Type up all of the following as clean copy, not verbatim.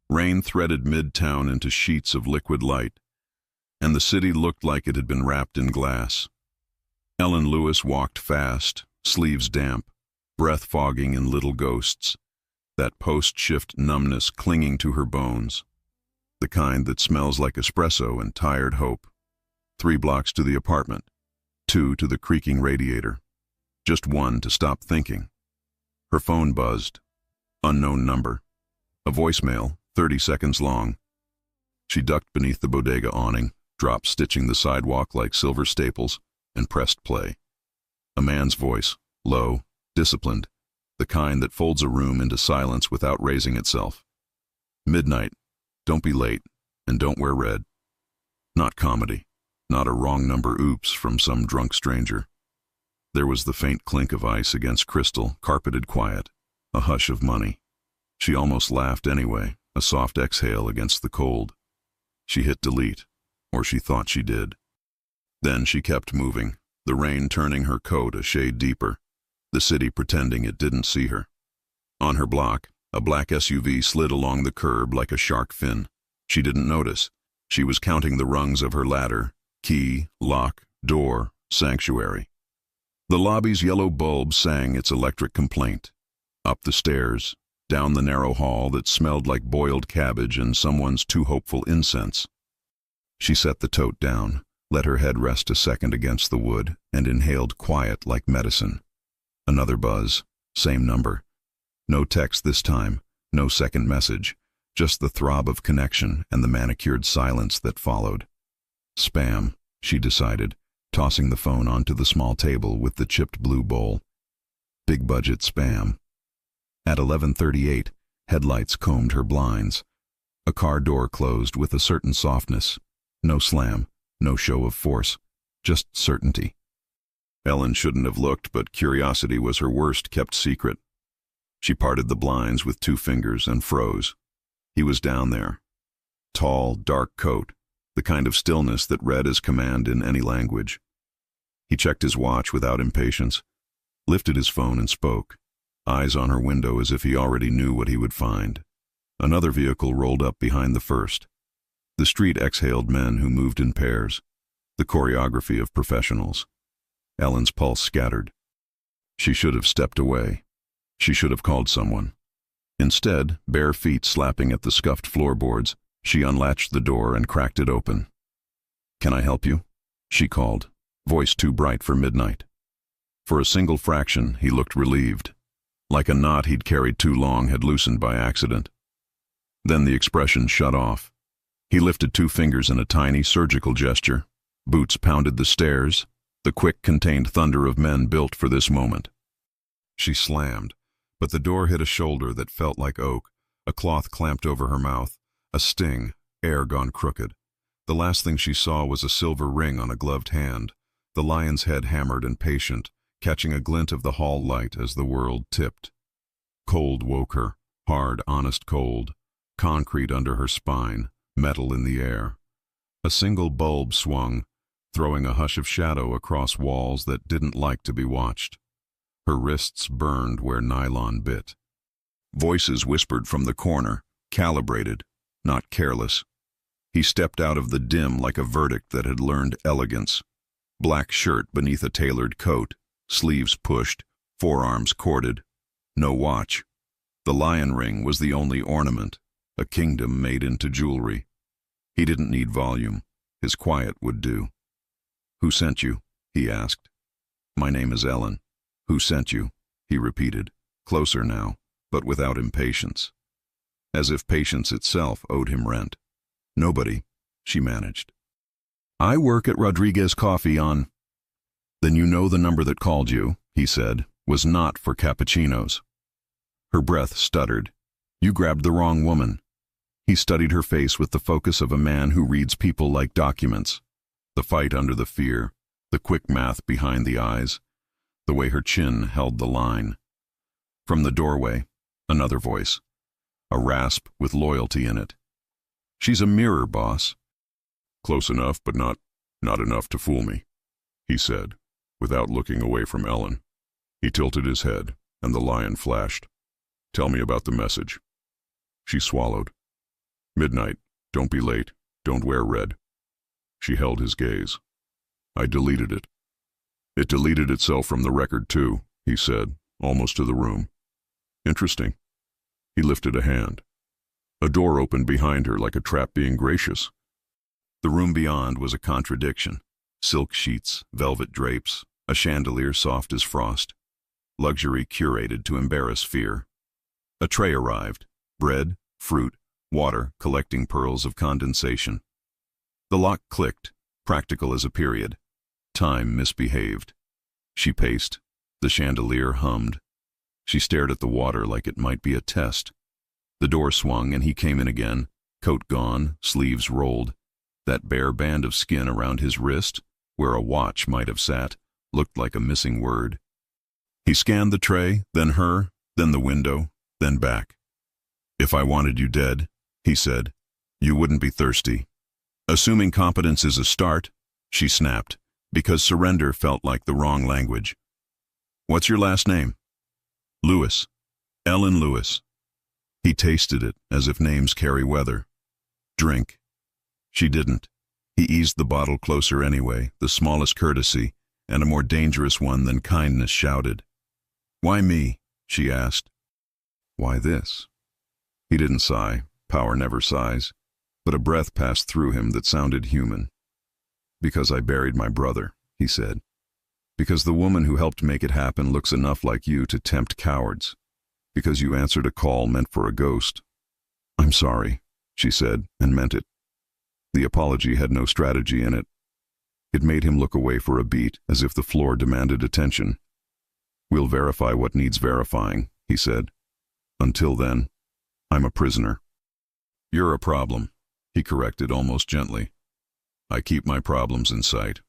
Rain threaded midtown into sheets of liquid light, and the city looked like it had been wrapped in glass. Ellen Lewis walked fast, sleeves damp, breath fogging in little ghosts, that post-shift numbness clinging to her bones, the kind that smells like espresso and tired hope. 3 blocks to the apartment, 2 to the creaking radiator, just 1 to stop thinking. Her phone buzzed. Unknown number. A voicemail, 30 seconds long. She ducked beneath the bodega awning, dropped stitching the sidewalk like silver staples, and pressed play. A man's voice, low, disciplined, the kind that folds a room into silence without raising itself. Midnight. Don't be late, and don't wear red. Not comedy. Not a wrong number oops from some drunk stranger. There was the faint clink of ice against crystal, carpeted quiet, a hush of money. She almost laughed anyway, a soft exhale against the cold. She hit delete, or she thought she did. Then she kept moving, the rain turning her coat a shade deeper, the city pretending it didn't see her. On her block, a black SUV slid along the curb like a shark fin. She didn't notice. She was counting the rungs of her ladder, key, lock, door, sanctuary. The lobby's yellow bulb sang its electric complaint. Up the stairs, down the narrow hall that smelled like boiled cabbage and someone's too hopeful incense. She set the tote down, let her head rest a second against the wood, and inhaled quiet like medicine. Another buzz, same number. No text this time, no second message, just the throb of connection and the manicured silence that followed. Spam, she decided, tossing the phone onto the small table with the chipped blue bowl. Big budget spam. At 11:38, headlights combed her blinds. A car door closed with a certain softness. No slam, no show of force, just certainty. Ellen shouldn't have looked, but curiosity was her worst-kept secret. She parted the blinds with 2 fingers and froze. He was down there. Tall, dark coat, the kind of stillness that read as command in any language. He checked his watch without impatience, lifted his phone and spoke, eyes on her window as if he already knew what he would find. Another vehicle rolled up behind the first. The street exhaled men who moved in pairs, the choreography of professionals. Ellen's pulse scattered. She should have stepped away. She should have called someone. Instead, bare feet slapping at the scuffed floorboards, she unlatched the door and cracked it open. "Can I help you?" she called, voice too bright for midnight. For a single fraction, he looked relieved, like a knot he'd carried too long had loosened by accident. Then the expression shut off. He lifted 2 fingers in a tiny surgical gesture. Boots pounded the stairs, the quick, contained thunder of men built for this moment. She slammed, but the door hit a shoulder that felt like oak, a cloth clamped over her mouth, a sting, air gone crooked. The last thing she saw was a silver ring on a gloved hand, the lion's head hammered and patient, catching a glint of the hall light as the world tipped. Cold woke her, hard, honest cold, concrete under her spine, metal in the air. A single bulb swung, throwing a hush of shadow across walls that didn't like to be watched. Her wrists burned where nylon bit. Voices whispered from the corner, calibrated, not careless. He stepped out of the dim like a verdict that had learned elegance. Black shirt beneath a tailored coat, sleeves pushed, forearms corded. No watch. The lion ring was the only ornament, a kingdom made into jewelry. He didn't need volume. His quiet would do. "Who sent you?" he asked. "My name is Ellen." "Who sent you?" he repeated, closer now, but without impatience. As if patience itself owed him rent. "Nobody," she managed. "I work at Rodriguez Coffee on—" "Then you know the number that called you," he said, "was not for cappuccinos." Her breath stuttered. "You grabbed the wrong woman." He studied her face with the focus of a man who reads people like documents. The fight under the fear, the quick math behind the eyes, the way her chin held the line. From the doorway, another voice, a rasp with loyalty in it. "She's a mirror, boss." "Close enough, but not enough to fool me," he said, without looking away from Ellen. He tilted his head, and the lion flashed. "Tell me about the message." She swallowed. Midnight. Don't be late. Don't wear red. She held his gaze. I deleted it. It deleted itself from the record too, he said, almost to the room. Interesting. He lifted a hand. A door opened behind her like a trap being gracious. The room beyond was a contradiction. Silk sheets, velvet drapes, a chandelier soft as frost. Luxury curated to embarrass fear. A tray arrived. Bread, fruit, water collecting pearls of condensation. The lock clicked, practical as a period. Time misbehaved. She paced. The chandelier hummed. She stared at the water like it might be a test. The door swung and he came in again, coat gone, sleeves rolled. That bare band of skin around his wrist, where a watch might have sat, looked like a missing word. He scanned the tray, then her, then the window, then back. If I wanted you dead, he said, you wouldn't be thirsty. Assuming competence is a start, she snapped, because surrender felt like the wrong language. What's your last name? Lewis. Ellen Lewis. He tasted it, as if names carry weather. Drink. She didn't. He eased the bottle closer anyway, the smallest courtesy, and a more dangerous one than kindness shouted. Why me? She asked. Why this? He didn't sigh. Power never sighs. But a breath passed through him that sounded human. Because I buried my brother, he said. Because the woman who helped make it happen looks enough like you to tempt cowards. Because you answered a call meant for a ghost. I'm sorry, she said, and meant it. The apology had no strategy in it. It made him look away for a beat, as if the floor demanded attention. We'll verify what needs verifying, he said. Until then, I'm a prisoner. You're a problem, he corrected almost gently. I keep my problems in sight.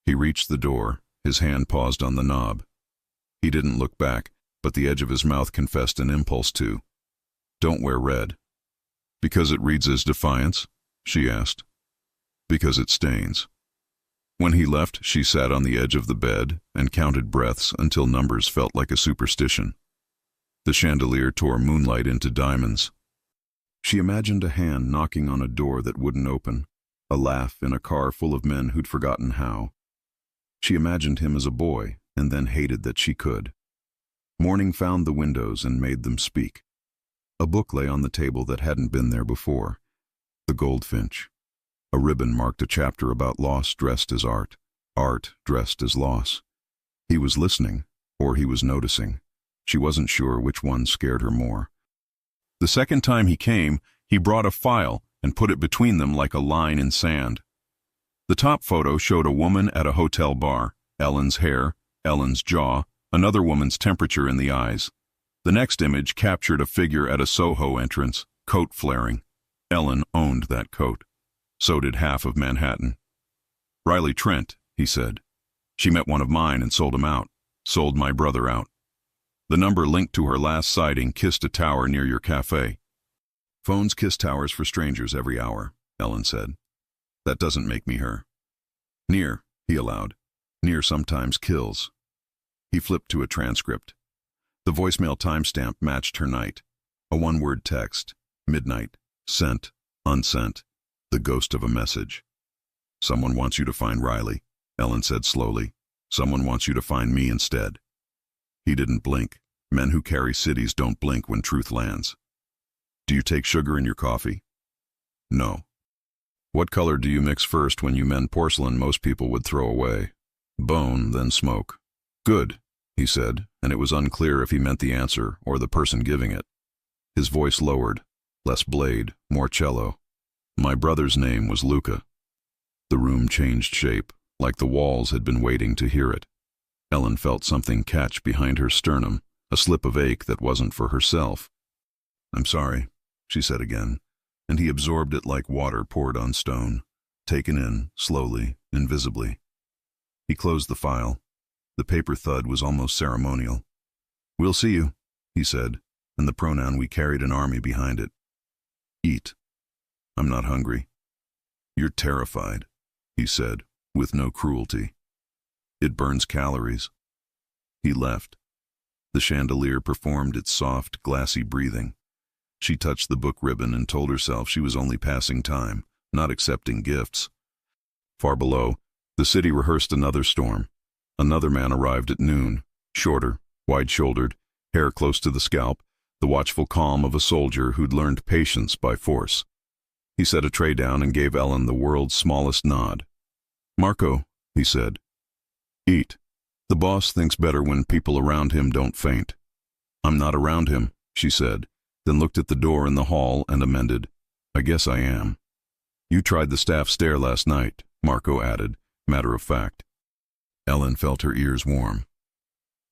He reached the door, his hand paused on the knob. He didn't look back, but the edge of his mouth confessed an impulse to. Don't wear red. Because it reads as defiance? She asked. Because it stains. When he left, she sat on the edge of the bed and counted breaths until numbers felt like a superstition. The chandelier tore moonlight into diamonds. She imagined a hand knocking on a door that wouldn't open, a laugh in a car full of men who'd forgotten how. She imagined him as a boy and then hated that she could. Morning found the windows and made them speak. A book lay on the table that hadn't been there before. The Goldfinch. A ribbon marked a chapter about loss dressed as art, art dressed as loss. He was listening, or he was noticing. She wasn't sure which one scared her more. The second time he came, he brought a file and put it between them like a line in sand. The top photo showed a woman at a hotel bar, Ellen's hair, Ellen's jaw, another woman's temperature in the eyes. The next image captured a figure at a Soho entrance, coat flaring. Ellen owned that coat. So did half of Manhattan. Riley Trent, he said. She met one of mine and sold him out. Sold my brother out. The number linked to her last sighting kissed a tower near your cafe. Phones kiss towers for strangers every hour, Ellen said. That doesn't make me her. Near, he allowed. Near sometimes kills. He flipped to a transcript. The voicemail timestamp matched her night. A one-word text. Midnight. Sent. Unsent. The ghost of a message. Someone wants you to find Riley, Ellen said slowly. Someone wants you to find me instead. He didn't blink. Men who carry cities don't blink when truth lands. Do you take sugar in your coffee? No. What color do you mix first when you mend porcelain most people would throw away? Bone, then smoke. Good, he said, and it was unclear if he meant the answer or the person giving it. His voice lowered, less blade, more cello. My brother's name was Luca. The room changed shape, like the walls had been waiting to hear it. Ellen felt something catch behind her sternum, a slip of ache that wasn't for herself. I'm sorry, she said again, and he absorbed it like water poured on stone, taken in, slowly, invisibly. He closed the file. The paper thud was almost ceremonial. We'll see you, he said, and the pronoun we carried an army behind it. Eat. I'm not hungry. You're terrified, he said, with no cruelty. It burns calories. He left. The chandelier performed its soft, glassy breathing. She touched the book ribbon and told herself she was only passing time, not accepting gifts. Far below, the city rehearsed another storm. Another man arrived at noon, shorter, wide-shouldered, hair close to the scalp, the watchful calm of a soldier who'd learned patience by force. He set a tray down and gave Ellen the world's smallest nod. "Marco," he said, "eat. The boss thinks better when people around him don't faint." "I'm not around him," she said, then looked at the door in the hall and amended, "I guess I am." "You tried the staff stair last night," Marco added, matter of fact. Ellen felt her ears warm.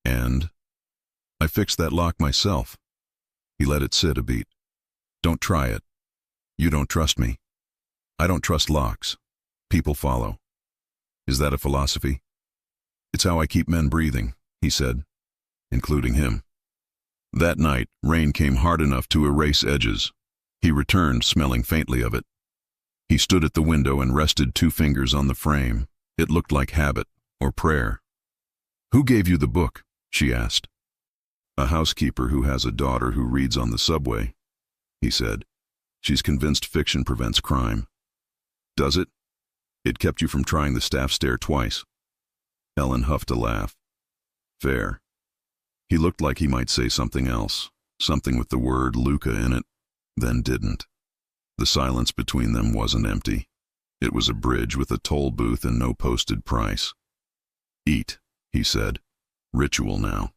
"And?" "I fixed that lock myself." He let it sit a beat. "Don't try it. You don't trust me. I don't trust locks. People follow." "Is that a philosophy?" "It's how I keep men breathing," he said, including him. That night, rain came hard enough to erase edges. He returned, smelling faintly of it. He stood at the window and rested 2 fingers on the frame. It looked like habit, or prayer. "Who gave you the book?" she asked. "A housekeeper who has a daughter who reads on the subway," he said. "She's convinced fiction prevents crime." "Does it? It kept you from trying the staff stair twice." Ellen huffed a laugh. "Fair." He looked like he might say something else, something with the word Luca in it, then didn't. The silence between them wasn't empty. It was a bridge with a toll booth and no posted price. "Eat," he said. "Ritual now."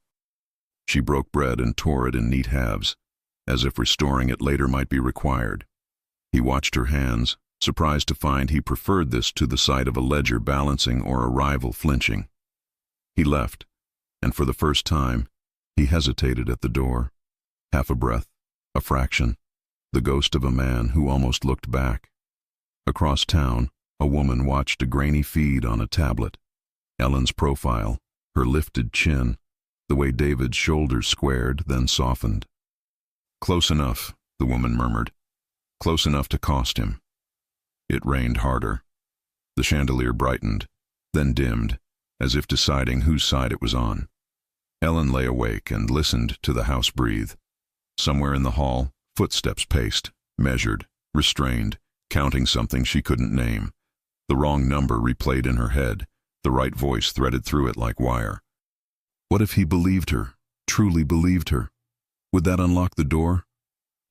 She broke bread and tore it in neat halves, as if restoring it later might be required. He watched her hands, surprised to find he preferred this to the sight of a ledger balancing or a rival flinching. He left, and for the first time, he hesitated at the door. Half a breath, a fraction, the ghost of a man who almost looked back. Across town, a woman watched a grainy feed on a tablet. Ellen's profile, her lifted chin, the way David's shoulders squared, then softened. "Close enough," the woman murmured. "Close enough to cost him." It rained harder. The chandelier brightened, then dimmed, as if deciding whose side it was on. Ellen lay awake and listened to the house breathe. Somewhere in the hall, footsteps paced, measured, restrained, counting something she couldn't name. The wrong number replayed in her head, the right voice threaded through it like wire. What if he believed her, truly believed her? Would that unlock the door,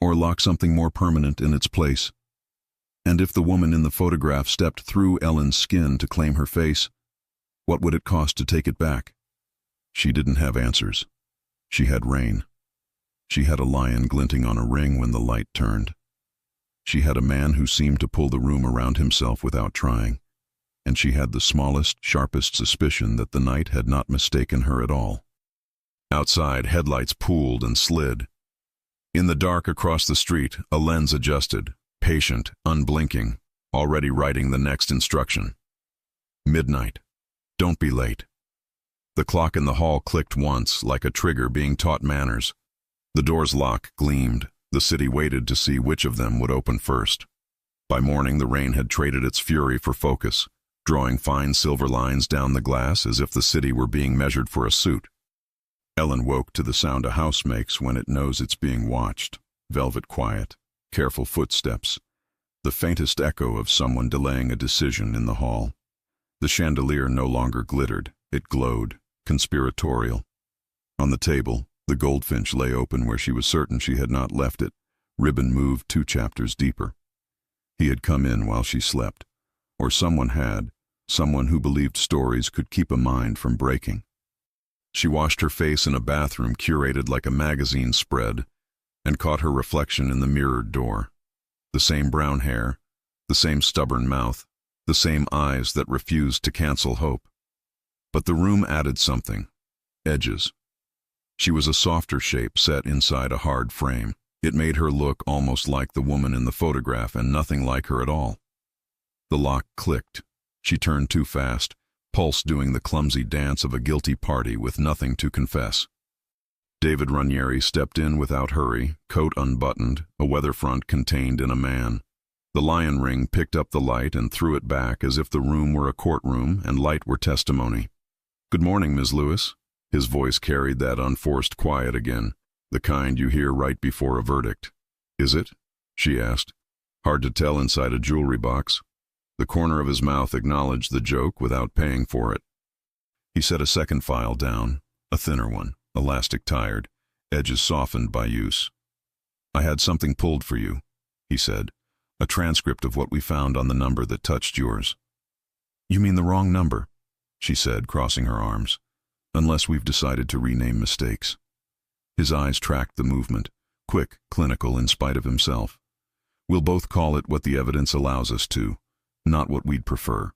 or lock something more permanent in its place? And if the woman in the photograph stepped through Ellen's skin to claim her face, what would it cost to take it back? She didn't have answers. She had rain. She had a lion glinting on a ring when the light turned. She had a man who seemed to pull the room around himself without trying. And she had the smallest, sharpest suspicion that the night had not mistaken her at all. Outside, headlights pooled and slid. In the dark across the street, a lens adjusted, patient, unblinking, already writing the next instruction. Midnight. Don't be late. The clock in the hall clicked once, like a trigger being taught manners. The door's lock gleamed. The city waited to see which of them would open first. By morning, the rain had traded its fury for focus, drawing fine silver lines down the glass as if the city were being measured for a suit. Ellen woke to the sound a house makes when it knows it's being watched. Velvet quiet, careful footsteps, the faintest echo of someone delaying a decision in the hall. The chandelier no longer glittered, it glowed, conspiratorial. On the table, the goldfinch lay open where she was certain she had not left it, ribbon moved 2 chapters deeper. He had come in while she slept, or someone had, someone who believed stories could keep a mind from breaking. She washed her face in a bathroom curated like a magazine spread, and caught her reflection in the mirrored door. The same brown hair, the same stubborn mouth, the same eyes that refused to cancel hope. But the room added something. Edges. She was a softer shape set inside a hard frame. It made her look almost like the woman in the photograph and nothing like her at all. The lock clicked. She turned too fast, pulse doing the clumsy dance of a guilty party with nothing to confess. David Ranieri stepped in without hurry, coat unbuttoned, a weather front contained in a man. The lion ring picked up the light and threw it back as if the room were a courtroom and light were testimony. "Good morning, Ms. Lewis." His voice carried that unforced quiet again, the kind you hear right before a verdict. Is it? She asked. Hard to tell inside a jewelry box. The corner of his mouth acknowledged the joke without paying for it. He set a second file down, a thinner one, elastic-tired, edges softened by use. I had something pulled for you, he said, a transcript of what we found on the number that touched yours. You mean the wrong number, she said, crossing her arms, unless we've decided to rename mistakes. His eyes tracked the movement, quick, clinical in spite of himself. We'll both call it what the evidence allows us to, not what we'd prefer.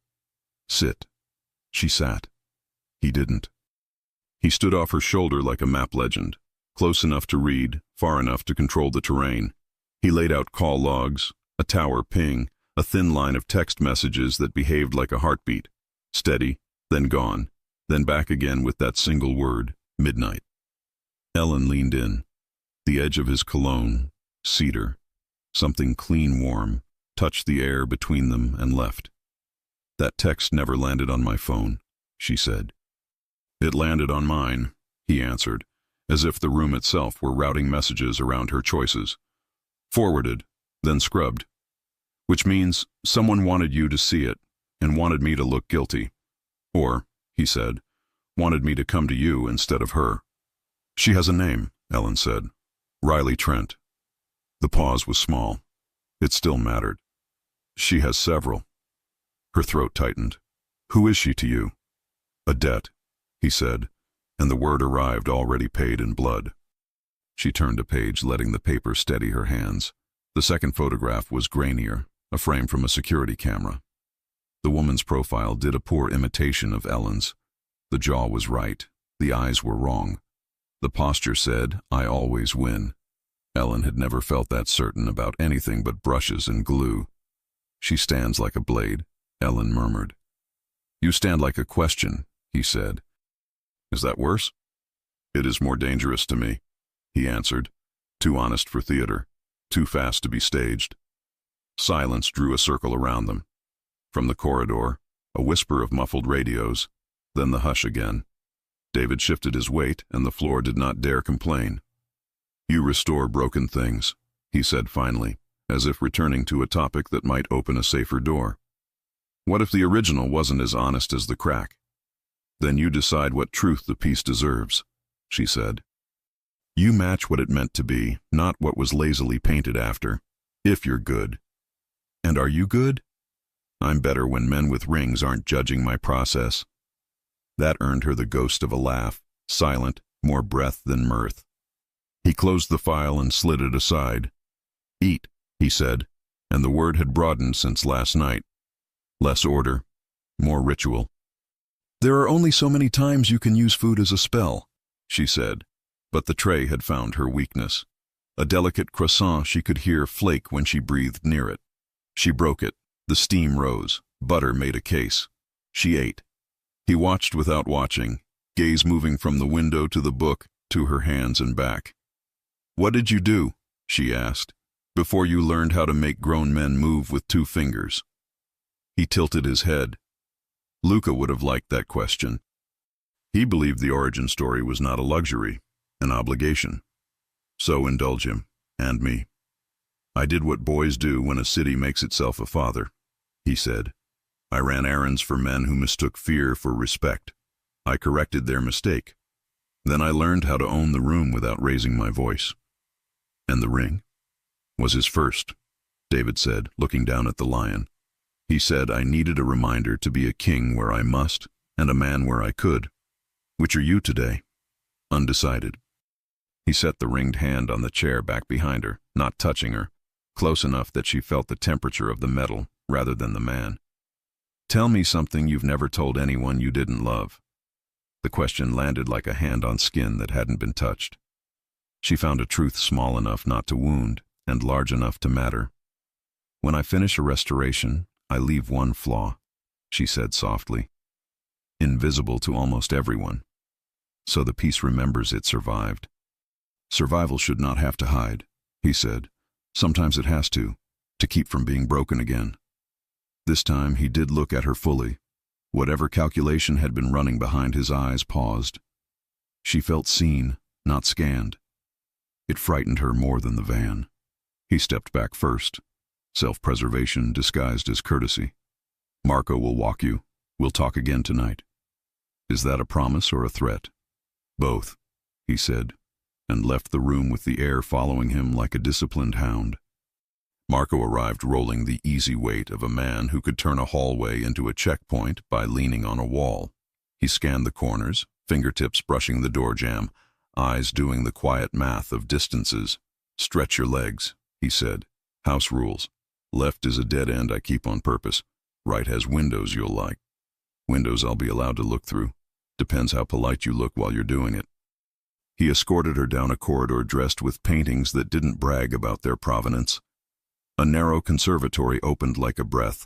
Sit. She sat. He didn't. He stood off her shoulder like a map legend, close enough to read, far enough to control the terrain. He laid out call logs, a tower ping, a thin line of text messages that behaved like a heartbeat, steady, then gone, then back again with that single word, midnight. Ellen leaned in. The edge of his cologne, cedar, something clean warm, touched the air between them and left. That text never landed on my phone, she said. It landed on mine, he answered, as if the room itself were routing messages around her choices. Forwarded, then scrubbed. Which means someone wanted you to see it and wanted me to look guilty. Or, he said, wanted me to come to you instead of her. She has a name, Ellen said. Riley Trent. The pause was small. It still mattered. She has several. Her throat tightened. Who is she to you? A debt, he said, and the word arrived already paid in blood. She turned a page, letting the paper steady her hands. The second photograph was grainier, a frame from a security camera. The woman's profile did a poor imitation of Ellen's. The jaw was right, the eyes were wrong. The posture said, I always win. Ellen had never felt that certain about anything but brushes and glue. She stands like a blade, Ellen murmured. You stand like a question, he said. Is that worse? It is more dangerous to me, he answered, too honest for theater, too fast to be staged. Silence drew a circle around them. From the corridor, a whisper of muffled radios, then the hush again. David shifted his weight, and the floor did not dare complain. You restore broken things, he said finally, as if returning to a topic that might open a safer door. What if the original wasn't as honest as the crack? Then you decide what truth the piece deserves, she said. You match what it meant to be, not what was lazily painted after, if you're good. And are you good? I'm better when men with rings aren't judging my process. That earned her the ghost of a laugh, silent, more breath than mirth. He closed the file and slid it aside. Eat, he said, and the word had broadened since last night. Less order, more ritual. There are only so many times you can use food as a spell, she said, but the tray had found her weakness. A delicate croissant she could hear flake when she breathed near it. She broke it. The steam rose. Butter made a case. She ate. He watched without watching, gaze moving from the window to the book, to her hands and back. What did you do, she asked, before you learned how to make grown men move with 2 fingers? He tilted his head. Luca would have liked that question. He believed the origin story was not a luxury, an obligation. So indulge him, and me. I did what boys do when a city makes itself a father, he said. I ran errands for men who mistook fear for respect. I corrected their mistake. Then I learned how to own the room without raising my voice. And the ring? Was his first, David said, looking down at the lion. He said I needed a reminder to be a king where I must, and a man where I could. Which are you today? Undecided. He set the ringed hand on the chair back behind her, not touching her, close enough that she felt the temperature of the metal rather than the man. Tell me something you've never told anyone you didn't love. The question landed like a hand on skin that hadn't been touched. She found a truth small enough not to wound and large enough to matter. When I finish a restoration, I leave one flaw, she said softly. Invisible to almost everyone. So the piece remembers it survived. Survival should not have to hide, he said. Sometimes it has to keep from being broken again. This time he did look at her fully. Whatever calculation had been running behind his eyes paused. She felt seen, not scanned. It frightened her more than the van. He stepped back first, self-preservation disguised as courtesy. Marco will walk you. We'll talk again tonight. Is that a promise or a threat? Both, he said, and left the room with the air following him like a disciplined hound. Marco arrived rolling the easy weight of a man who could turn a hallway into a checkpoint by leaning on a wall. He scanned the corners, fingertips brushing the door jamb, eyes doing the quiet math of distances. Stretch your legs, he said. House rules. Left is a dead end I keep on purpose. Right has windows you'll like. Windows I'll be allowed to look through. Depends how polite you look while you're doing it. He escorted her down a corridor dressed with paintings that didn't brag about their provenance. A narrow conservatory opened like a breath,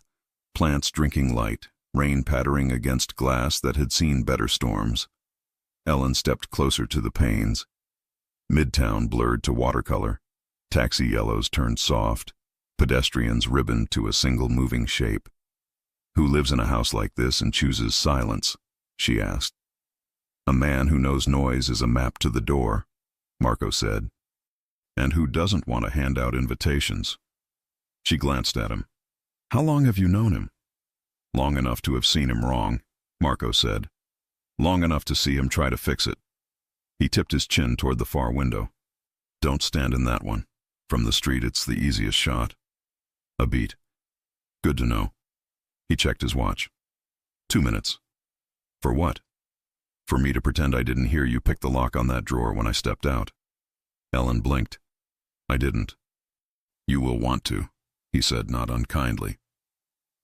plants drinking light, rain pattering against glass that had seen better storms. Ellen stepped closer to the panes. Midtown blurred to watercolor. Taxi yellows turned soft, pedestrians ribboned to a single moving shape. Who lives in a house like this and chooses silence? She asked. A man who knows noise is a map to the door, Marco said. And who doesn't want to hand out invitations? She glanced at him. How long have you known him? Long enough to have seen him wrong, Marco said. Long enough to see him try to fix it. He tipped his chin toward the far window. Don't stand in that one. From the street it's the easiest shot. A beat. Good to know. He checked his watch. 2 minutes. For what? For me to pretend I didn't hear you pick the lock on that drawer when I stepped out. Ellen blinked. I didn't. You will want to, he said, not unkindly.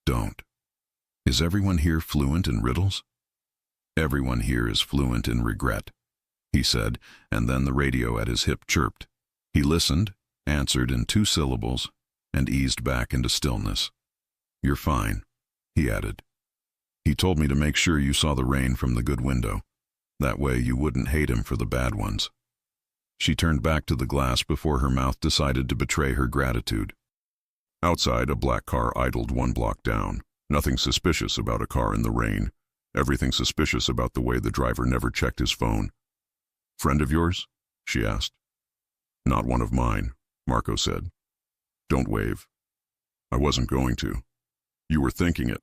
Don't. Is everyone here fluent in riddles? Everyone here is fluent in regret, he said, and then the radio at his hip chirped. He listened, answered in 2 syllables, and eased back into stillness. You're fine, he added. He told me to make sure you saw the rain from the good window. That way you wouldn't hate him for the bad ones. She turned back to the glass before her mouth decided to betray her gratitude. Outside, a black car idled 1 block down. Nothing suspicious about a car in the rain. Everything suspicious about the way the driver never checked his phone. Friend of yours? She asked. Not one of mine, Marco said. Don't wave. I wasn't going to. You were thinking it.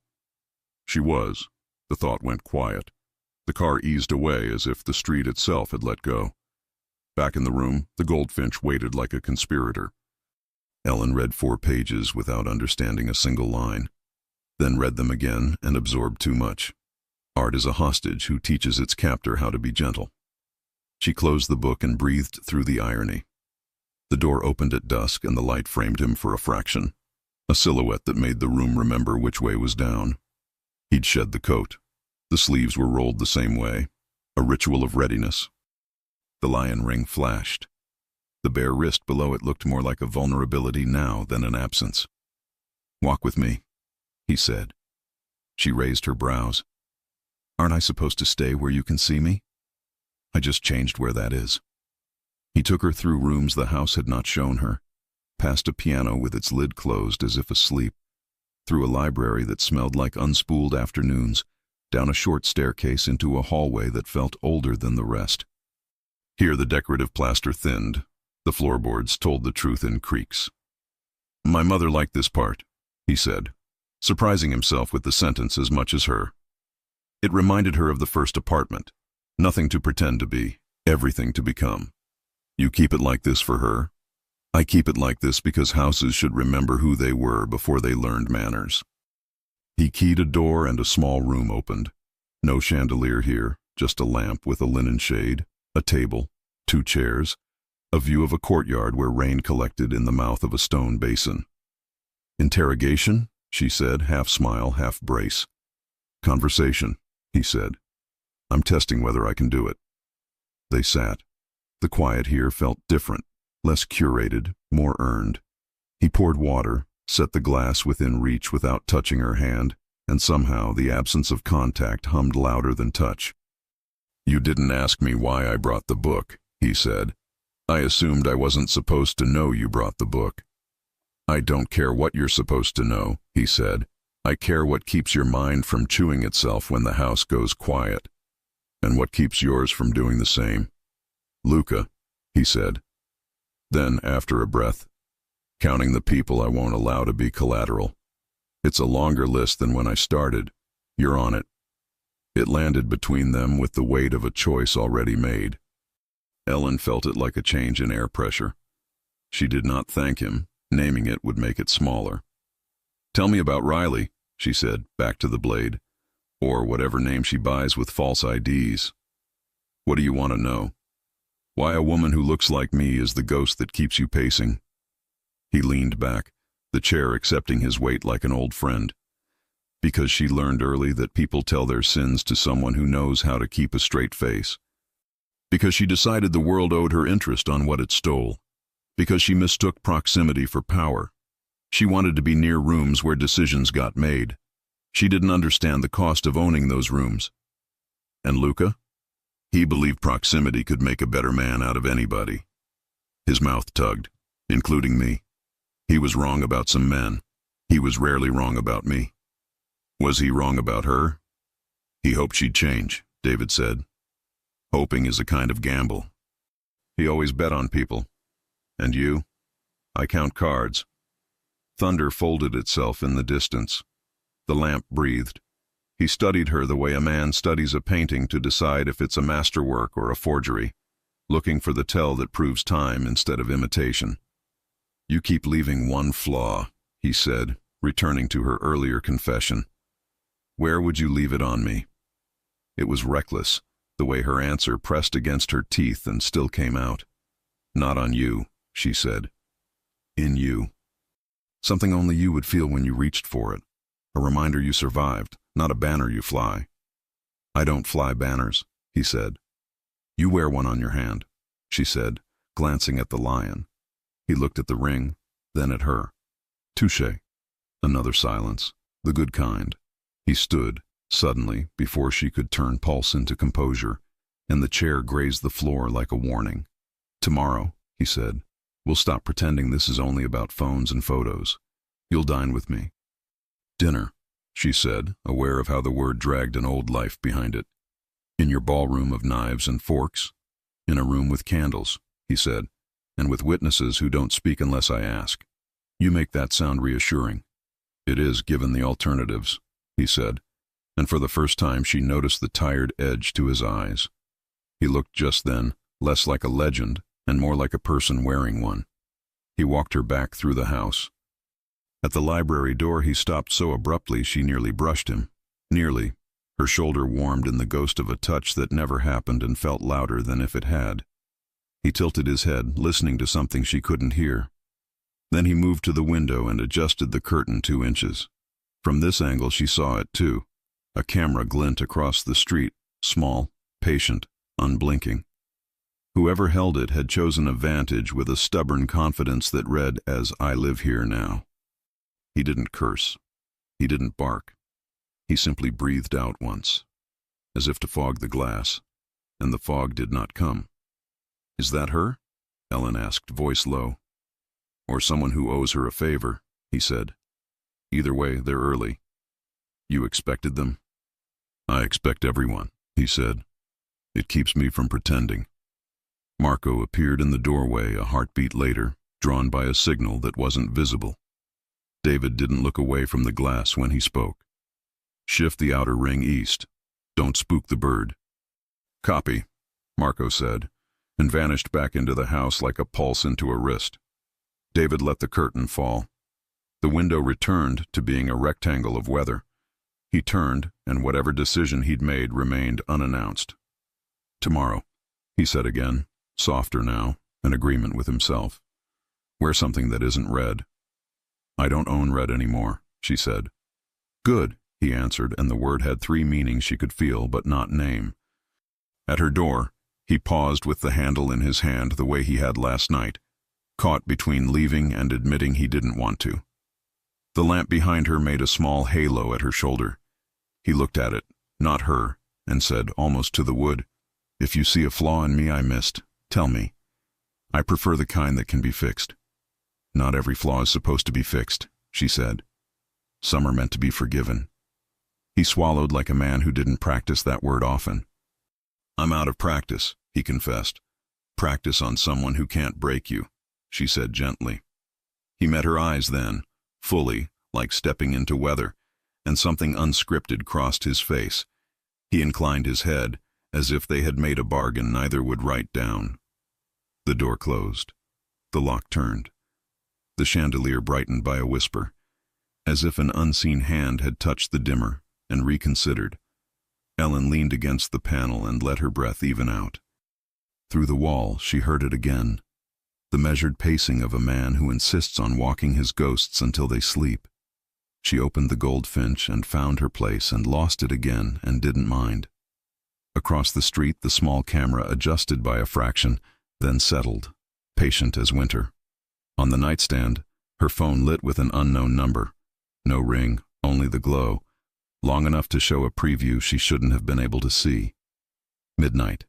She was. The thought went quiet. The car eased away as if the street itself had let go. Back in the room, the goldfinch waited like a conspirator. Ellen read 4 pages without understanding a single line, then read them again and absorbed too much. Art is a hostage who teaches its captor how to be gentle. She closed the book and breathed through the irony. The door opened at dusk and the light framed him for a fraction, a silhouette that made the room remember which way was down. He'd shed the coat. The sleeves were rolled the same way, a ritual of readiness. The lion ring flashed. The bare wrist below it looked more like a vulnerability now than an absence. Walk with me, he said. She raised her brows. Aren't I supposed to stay where you can see me? I just changed where that is. He took her through rooms the house had not shown her, past a piano with its lid closed as if asleep, through a library that smelled like unspooled afternoons, down a short staircase into a hallway that felt older than the rest. Here the decorative plaster thinned. The floorboards told the truth in creaks. My mother liked this part, he said, surprising himself with the sentence as much as her. It reminded her of the first apartment. Nothing to pretend to be, everything to become. You keep it like this for her. I keep it like this because houses should remember who they were before they learned manners. He keyed a door and a small room opened. No chandelier here, just a lamp with a linen shade, a table, 2 chairs, a view of a courtyard where rain collected in the mouth of a stone basin. Interrogation, she said, half smile, half brace. Conversation, he said. I'm testing whether I can do it. They sat. The quiet here felt different, less curated, more earned. He poured water, set the glass within reach without touching her hand, and somehow the absence of contact hummed louder than touch. You didn't ask me why I brought the book, he said. I assumed I wasn't supposed to know you brought the book. I don't care what you're supposed to know, he said. I care what keeps your mind from chewing itself when the house goes quiet, and what keeps yours from doing the same. Luca, he said. Then, after a breath, Counting the people I won't allow to be collateral. It's a longer list than when I started. You're on it. It landed between them with the weight of a choice already made. Ellen felt it like a change in air pressure. She did not thank him. Naming it would make it smaller. Tell me about Riley, she said, back to the blade. Or whatever name she buys with false IDs. What do you want to know? Why a woman who looks like me is the ghost that keeps you pacing? He leaned back, the chair accepting his weight like an old friend. Because she learned early that people tell their sins to someone who knows how to keep a straight face. Because she decided the world owed her interest on what it stole. Because she mistook proximity for power. She wanted to be near rooms where decisions got made. She didn't understand the cost of owning those rooms. And Luca? He believed proximity could make a better man out of anybody. His mouth tugged, including me. He was wrong about some men. He was rarely wrong about me. Was he wrong about her? He hoped she'd change, David said. Hoping is a kind of gamble. He always bet on people. And you? I count cards. Thunder folded itself in the distance. The lamp breathed. He studied her the way a man studies a painting to decide if it's a masterwork or a forgery, looking for the tell that proves time instead of imitation. You keep leaving one flaw, he said, returning to her earlier confession. Where would you leave it on me? It was reckless, the way her answer pressed against her teeth and still came out. Not on you, she said. In you. Something only you would feel when you reached for it. A reminder you survived, not a banner you fly. I don't fly banners, he said. You wear one on your hand, she said, glancing at the lion. He looked at the ring, then at her. Touché. Another silence, the good kind. He stood, suddenly, before she could turn pulse into composure, and the chair grazed the floor like a warning. Tomorrow, he said, we'll stop pretending this is only about phones and photos. You'll dine with me. Dinner, she said, aware of how the word dragged an old life behind it. In your ballroom of knives and forks? In a room with candles, he said, and with witnesses who don't speak unless I ask. You make that sound reassuring. It is, given the alternatives, he said, and for the first time she noticed the tired edge to his eyes. He looked just then less like a legend and more like a person wearing one. He walked her back through the house. At the library door he stopped so abruptly she nearly brushed him. Nearly. Her shoulder warmed in the ghost of a touch that never happened and felt louder than if it had. He tilted his head, listening to something she couldn't hear. Then he moved to the window and adjusted the curtain 2 inches. From this angle she saw it too. A camera glint across the street, small, patient, unblinking. Whoever held it had chosen a vantage with a stubborn confidence that read as I live here now. He didn't curse. He didn't bark. He simply breathed out once, as if to fog the glass, and the fog did not come. Is that her? Ellen asked, voice low. Or someone who owes her a favor, he said. Either way, they're early. You expected them? I expect everyone, he said. It keeps me from pretending. Marco appeared in the doorway a heartbeat later, drawn by a signal that wasn't visible. David didn't look away from the glass when he spoke. Shift the outer ring east. Don't spook the bird. Copy, Marco said, and vanished back into the house like a pulse into a wrist. David let the curtain fall. The window returned to being a rectangle of weather. He turned, and whatever decision he'd made remained unannounced. Tomorrow, he said again, softer now, in agreement with himself. Wear something that isn't red. I don't own red anymore, she said. Good, he answered, and the word had 3 meanings she could feel but not name. At her door, he paused with the handle in his hand the way he had last night, caught between leaving and admitting he didn't want to. The lamp behind her made a small halo at her shoulder. He looked at it, not her, and said, almost to the wood, If you see a flaw in me I missed, tell me. I prefer the kind that can be fixed. Not every flaw is supposed to be fixed, she said. Some are meant to be forgiven. He swallowed like a man who didn't practice that word often. I'm out of practice, he confessed. Practice on someone who can't break you, she said gently. He met her eyes then, fully, like stepping into weather, and something unscripted crossed his face. He inclined his head, as if they had made a bargain neither would write down. The door closed. The lock turned. The chandelier brightened by a whisper, as if an unseen hand had touched the dimmer and reconsidered. Ellen leaned against the panel and let her breath even out. Through the wall, she heard it again, the measured pacing of a man who insists on walking his ghosts until they sleep. She opened the goldfinch and found her place and lost it again and didn't mind. Across the street, the small camera adjusted by a fraction, then settled, patient as winter. On the nightstand, her phone lit with an unknown number. No ring, only the glow, long enough to show a preview she shouldn't have been able to see. Midnight.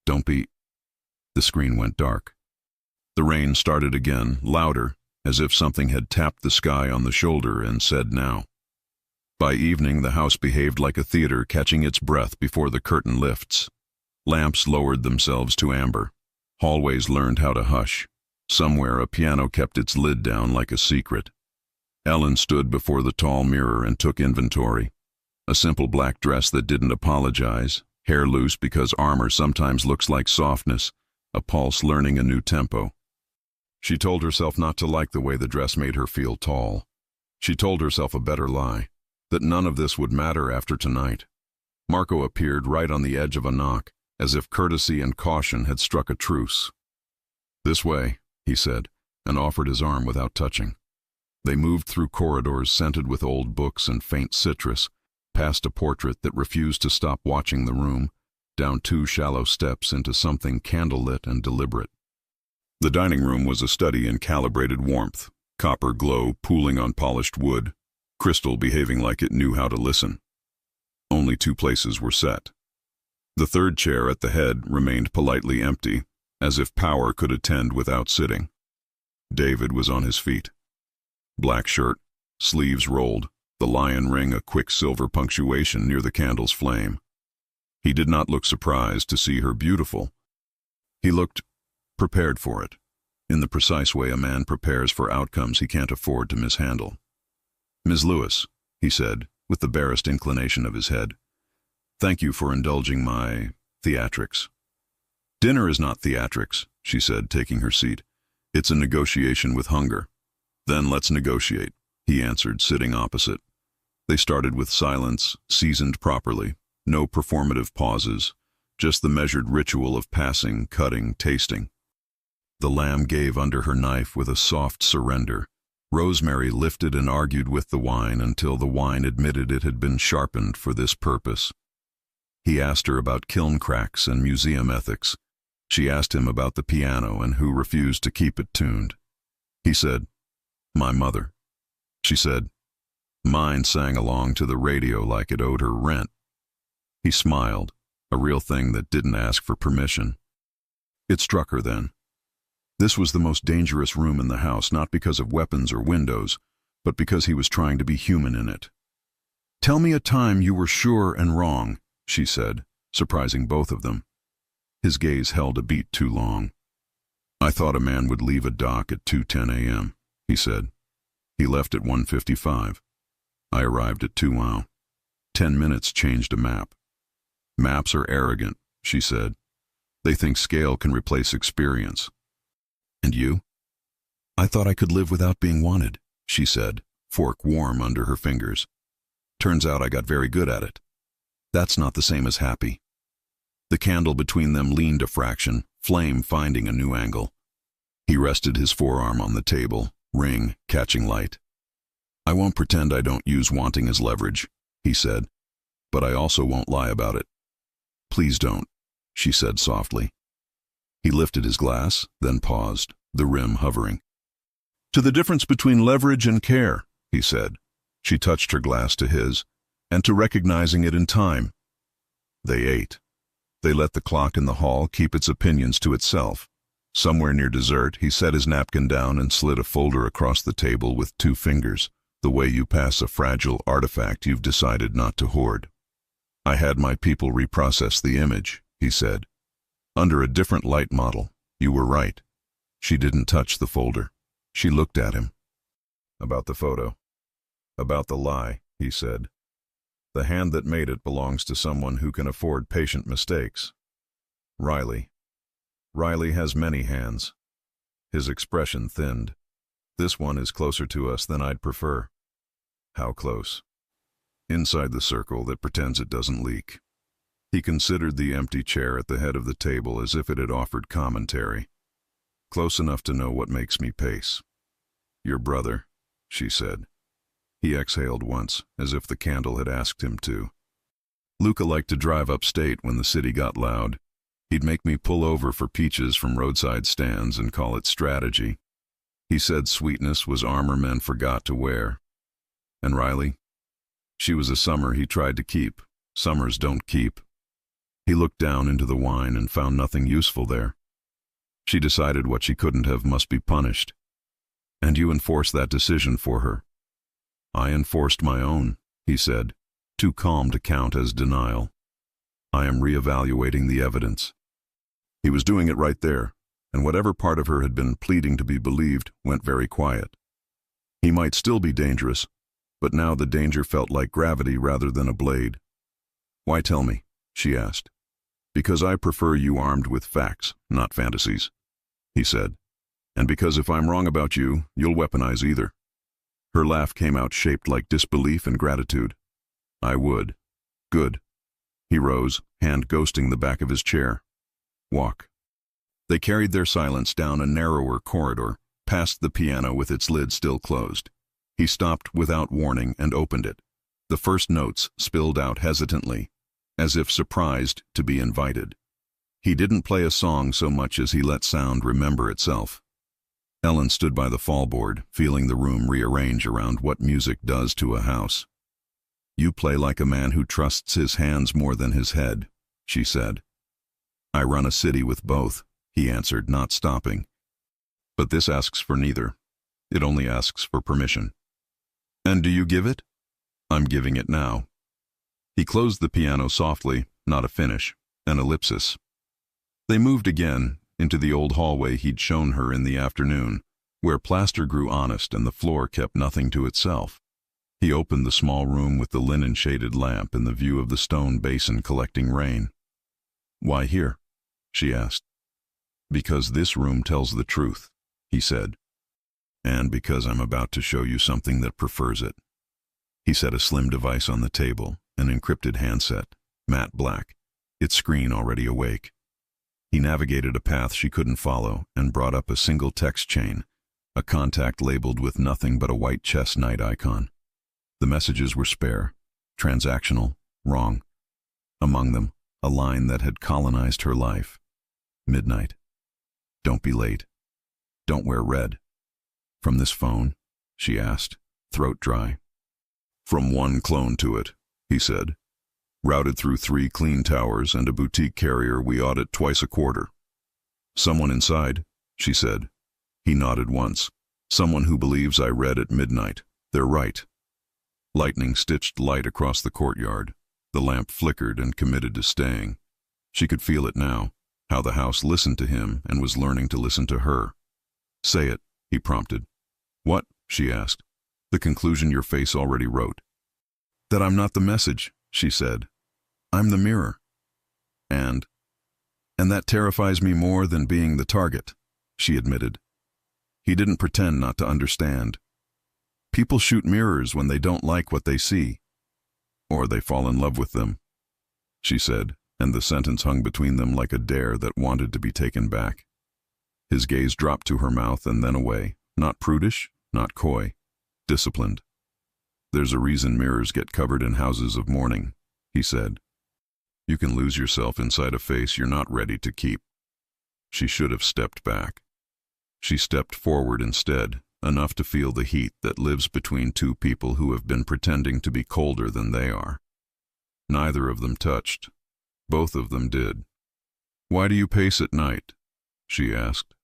Don't be... The screen went dark. The rain started again, louder, as if something had tapped the sky on the shoulder and said now. By evening, the house behaved like a theater catching its breath before the curtain lifts. Lamps lowered themselves to amber. Hallways learned how to hush. Somewhere a piano kept its lid down like a secret. Ellen stood before the tall mirror and took inventory. A simple black dress that didn't apologize, hair loose because armor sometimes looks like softness, a pulse learning a new tempo. She told herself not to like the way the dress made her feel tall. She told herself a better lie, that none of this would matter after tonight. Marco appeared right on the edge of a knock, as if courtesy and caution had struck a truce. "This way," he said, and offered his arm without touching. They moved through corridors scented with old books and faint citrus, past a portrait that refused to stop watching the room, down 2 shallow steps into something candlelit and deliberate. The dining room was a study in calibrated warmth, copper glow pooling on polished wood, crystal behaving like it knew how to listen. Only 2 places were set. The third chair at the head remained politely empty, as if power could attend without sitting. David was on his feet. Black shirt, sleeves rolled, the lion ring a quick silver punctuation near the candle's flame. He did not look surprised to see her beautiful. He looked prepared for it, in the precise way a man prepares for outcomes he can't afford to mishandle. "Ms. Lewis," he said, with the barest inclination of his head, "thank you for indulging my theatrics." "Dinner is not theatrics," she said, taking her seat. "It's a negotiation with hunger." "Then let's negotiate," he answered, sitting opposite. They started with silence, seasoned properly, no performative pauses, just the measured ritual of passing, cutting, tasting. The lamb gave under her knife with a soft surrender. Rosemary lifted and argued with the wine until the wine admitted it had been sharpened for this purpose. He asked her about kiln cracks and museum ethics. She asked him about the piano and who refused to keep it tuned. He said, "My mother." She said, "Mine sang along to the radio like it owed her rent." He smiled, a real thing that didn't ask for permission. It struck her then. This was the most dangerous room in the house, not because of weapons or windows, but because he was trying to be human in it. "Tell me a time you were sure and wrong," she said, surprising both of them. His gaze held a beat too long. "I thought a man would leave a dock at 2:10 a.m., he said. He left at 1:55. I arrived at 2 wow. 10 minutes changed a map. Maps are arrogant," she said. "They think scale can replace experience." "And you?" "I thought I could live without being wanted," she said, fork warm under her fingers. "Turns out I got very good at it. That's not the same as happy." The candle between them leaned a fraction, flame finding a new angle. He rested his forearm on the table, ring catching light. "I won't pretend I don't use wanting as leverage," he said, "but I also won't lie about it." "Please don't," she said softly. He lifted his glass, then paused, the rim hovering. "To the difference between leverage and care," he said. She touched her glass to his, "and to recognizing it in time." They ate. They let the clock in the hall keep its opinions to itself. Somewhere near dessert, he set his napkin down and slid a folder across the table with 2 fingers, the way you pass a fragile artifact you've decided not to hoard. "I had my people reprocess the image," he said. "Under a different light model. You were right." She didn't touch the folder. She looked at him. About the photo. About the lie, he said. The hand that made it belongs to someone who can afford patient mistakes. Riley. Riley has many hands. His expression thinned. This one is closer to us than I'd prefer. How close? Inside the circle that pretends it doesn't leak. He considered the empty chair at the head of the table as if it had offered commentary. Close enough to know what makes me pace. Your brother, she said. He exhaled once, as if the candle had asked him to. Luca liked to drive upstate when the city got loud. He'd make me pull over for peaches from roadside stands and call it strategy. He said sweetness was armor men forgot to wear. And Riley? She was a summer he tried to keep. Summers don't keep. He looked down into the wine and found nothing useful there. She decided what she couldn't have must be punished. And you enforced that decision for her. I enforced my own, he said, too calm to count as denial. I am reevaluating the evidence. He was doing it right there, and whatever part of her had been pleading to be believed went very quiet. He might still be dangerous, but now the danger felt like gravity rather than a blade. Why tell me? She asked. Because I prefer you armed with facts, not fantasies, he said. And because if I'm wrong about you, you'll weaponize either. Her laugh came out shaped like disbelief and gratitude. I would. Good. He rose, hand ghosting the back of his chair. Walk. They carried their silence down a narrower corridor, past the piano with its lid still closed. He stopped without warning and opened it. The first notes spilled out hesitantly, as if surprised to be invited. He didn't play a song so much as he let sound remember itself. Ellen stood by the fallboard, feeling the room rearrange around what music does to a house. You play like a man who trusts his hands more than his head, she said. I run a city with both, he answered, not stopping. But this asks for neither. It only asks for permission. And do you give it? I'm giving it now. He closed the piano softly, not a finish, an ellipsis. They moved again, into the old hallway he'd shown her in the afternoon, where plaster grew honest and the floor kept nothing to itself. He opened the small room with the linen-shaded lamp and the view of the stone basin collecting rain. Why here? She asked. Because this room tells the truth, he said. And because I'm about to show you something that prefers it. He set a slim device on the table, an encrypted handset, matte black, its screen already awake. He navigated a path she couldn't follow and brought up a single text chain, a contact labeled with nothing but a white chess knight icon. The messages were spare, transactional, wrong. Among them, a line that had colonized her life. Midnight. Don't be late. Don't wear red. From this phone? She asked, throat dry. From one clone to it, he said. Routed through 3 clean towers and a boutique carrier we audit twice a quarter. Someone inside, she said. He nodded once. Someone who believes I read at midnight. They're right. Lightning stitched light across the courtyard. The lamp flickered and committed to staying. She could feel it now, how the house listened to him and was learning to listen to her. Say it, he prompted. What? She asked. The conclusion your face already wrote. That I'm not the message, she said. I'm the mirror. And that terrifies me more than being the target, she admitted. He didn't pretend not to understand. People shoot mirrors when they don't like what they see. Or they fall in love with them, she said, and the sentence hung between them like a dare that wanted to be taken back. His gaze dropped to her mouth and then away, not prudish, not coy, disciplined. There's a reason mirrors get covered in houses of mourning, he said. You can lose yourself inside a face you're not ready to keep. She should have stepped back. She stepped forward instead, enough to feel the heat that lives between two people who have been pretending to be colder than they are. Neither of them touched. Both of them did. Why do you pace at night? She asked.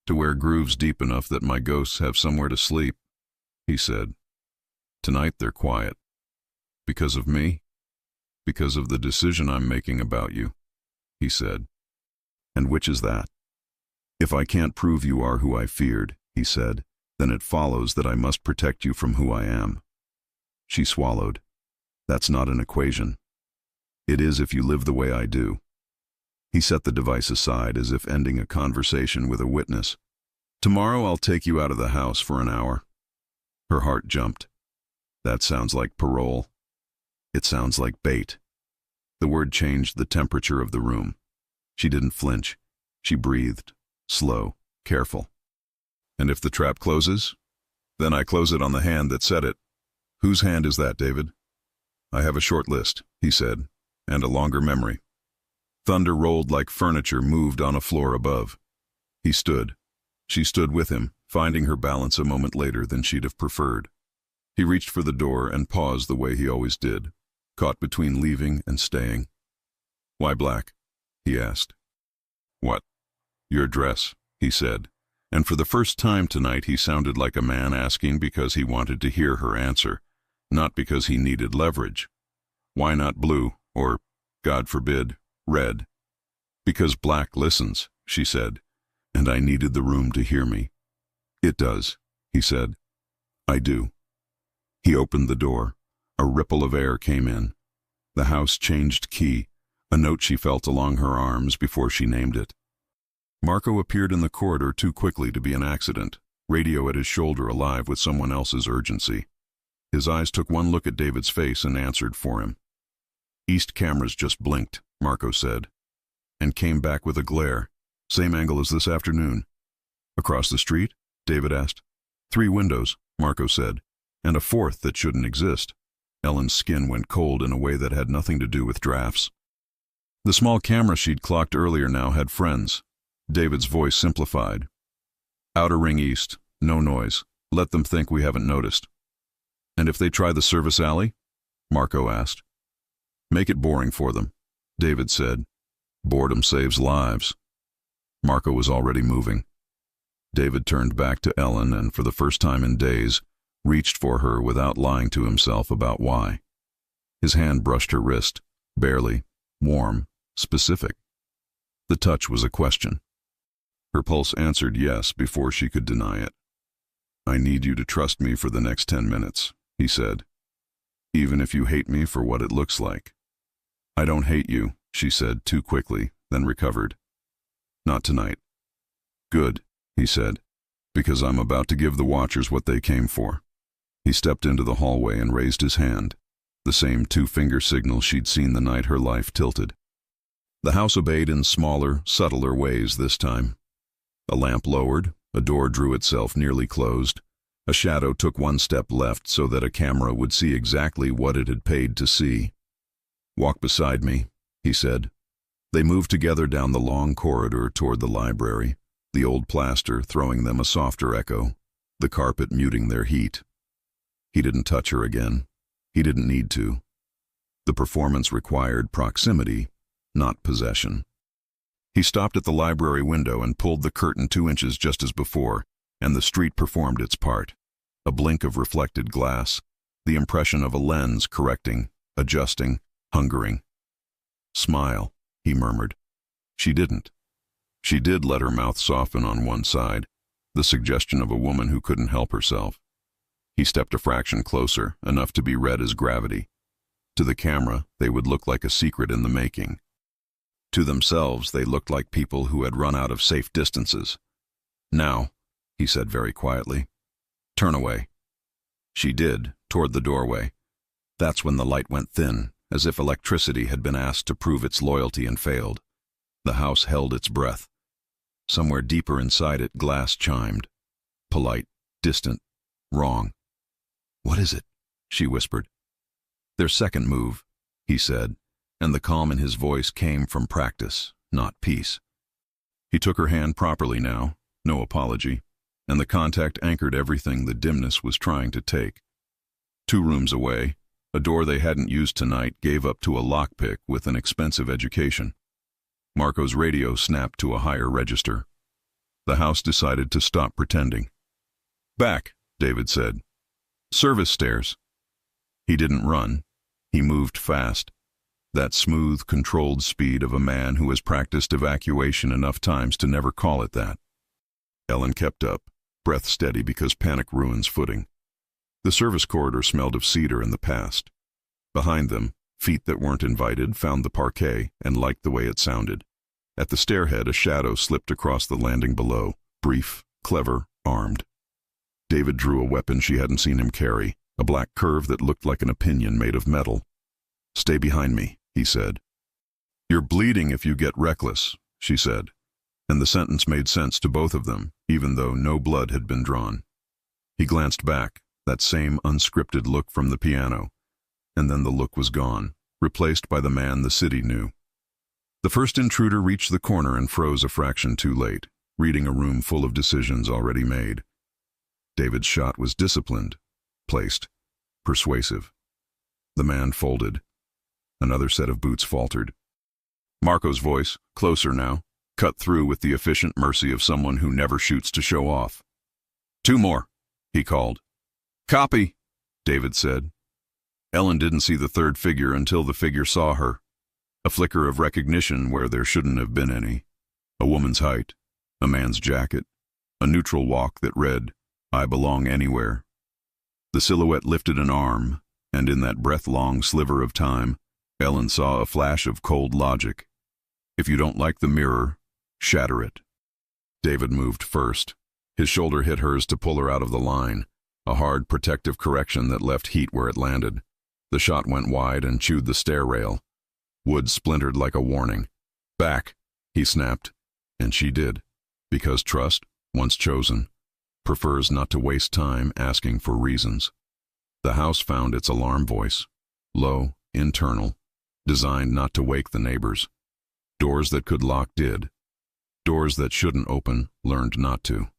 To wear grooves deep enough that my ghosts have somewhere to sleep, he said. Tonight they're quiet. Because of me? Because of the decision I'm making about you, he said. And which is that? If I can't prove you are who I feared, he said, then it follows that I must protect you from who I am. She swallowed. That's not an equation. It is if you live the way I do. He set the device aside as if ending a conversation with a witness. Tomorrow I'll take you out of the house for an hour. Her heart jumped. That sounds like parole. It sounds like bait. The word changed the temperature of the room. She didn't flinch. She breathed, slow, careful. And if the trap closes? Then I close it on the hand that said it. Whose hand is that, David? I have a short list, he said, and a longer memory. Thunder rolled like furniture moved on a floor above. He stood. She stood with him, finding her balance a moment later than she'd have preferred. He reached for the door and paused the way he always did, caught between leaving and staying. Why black? He asked. What? Your dress, he said, and for the first time tonight he sounded like a man asking because he wanted to hear her answer, not because he needed leverage. Why not blue, or, God forbid, red? Because black listens, she said, and I needed the room to hear me. It does, he said. I do. He opened the door. A ripple of air came in. The house changed key, a note she felt along her arms before she named it. Marco appeared in the corridor too quickly to be an accident, radio at his shoulder alive with someone else's urgency. His eyes took one look at David's face and answered for him. East cameras just blinked, Marco said, and came back with a glare. Same angle as this afternoon. Across the street? David asked. 3 windows, Marco said, and a 4th that shouldn't exist. Ellen's skin went cold in a way that had nothing to do with drafts. The small camera she'd clocked earlier now had friends. David's voice simplified. Outer ring east, no noise. Let them think we haven't noticed. And if they try the service alley? Marco asked. Make it boring for them, David said. Boredom saves lives. Marco was already moving. David turned back to Ellen and, for the first time in days, reached for her without lying to himself about why. His hand brushed her wrist, barely, warm, specific. The touch was a question. Her pulse answered yes before she could deny it. I need you to trust me for the next 10 minutes, he said. Even if you hate me for what it looks like. I don't hate you, she said too quickly, then recovered. Not tonight. Good, he said, because I'm about to give the watchers what they came for. He stepped into the hallway and raised his hand, the same 2-finger signal she'd seen the night her life tilted. The house obeyed in smaller, subtler ways this time. A lamp lowered, a door drew itself nearly closed. A shadow took 1 step left so that a camera would see exactly what it had paid to see. Walk beside me, he said. They moved together down the long corridor toward the library, the old plaster throwing them a softer echo, the carpet muting their heat. He didn't touch her again. He didn't need to. The performance required proximity, not possession. He stopped at the library window and pulled the curtain 2 inches just as before, and the street performed its part. A blink of reflected glass, the impression of a lens correcting, adjusting, hungering. Smile, he murmured. She didn't. She did let her mouth soften on one side, the suggestion of a woman who couldn't help herself. He stepped a fraction closer, enough to be read as gravity. To the camera, they would look like a secret in the making. To themselves, they looked like people who had run out of safe distances. Now, he said very quietly, turn away. She did, toward the doorway. That's when the light went thin, as if electricity had been asked to prove its loyalty and failed. The house held its breath. Somewhere deeper inside it, glass chimed. Polite, distant, wrong. What is it? She whispered. Their second move, he said, and the calm in his voice came from practice, not peace. He took her hand properly now, no apology, and the contact anchored everything the dimness was trying to take. 2 rooms away, a door they hadn't used tonight gave up to a lockpick with an expensive education. Marco's radio snapped to a higher register. The house decided to stop pretending. Back, David said. Service stairs. He didn't run. He moved fast. That smooth, controlled speed of a man who has practiced evacuation enough times to never call it that. Ellen kept up, breath steady because panic ruins footing. The service corridor smelled of cedar and the past. Behind them, feet that weren't invited found the parquet and liked the way it sounded. At the stairhead, a shadow slipped across the landing below, brief, clever, armed. David drew a weapon she hadn't seen him carry, a black curve that looked like an opinion made of metal. "Stay behind me," he said. "You're bleeding if you get reckless," she said, and the sentence made sense to both of them, even though no blood had been drawn. He glanced back, that same unscripted look from the piano, and then the look was gone, replaced by the man the city knew. The first intruder reached the corner and froze a fraction too late, reading a room full of decisions already made. David's shot was disciplined, placed, persuasive. The man folded. Another set of boots faltered. Marco's voice, closer now, cut through with the efficient mercy of someone who never shoots to show off. "Two more," he called. "Copy," David said. Ellen didn't see the third figure until the figure saw her. A flicker of recognition where there shouldn't have been any. A woman's height, a man's jacket, a neutral walk that read, "I belong anywhere." The silhouette lifted an arm, and in that breath-long sliver of time, Ellen saw a flash of cold logic. If you don't like the mirror, shatter it. David moved first. His shoulder hit hers to pull her out of the line, a hard protective correction that left heat where it landed. The shot went wide and chewed the stair rail. Wood splintered like a warning. "Back," he snapped, and she did, because trust, once chosen, prefers not to waste time asking for reasons. The house found its alarm voice, low, internal, designed not to wake the neighbors. Doors that could lock did. Doors that shouldn't open learned not to.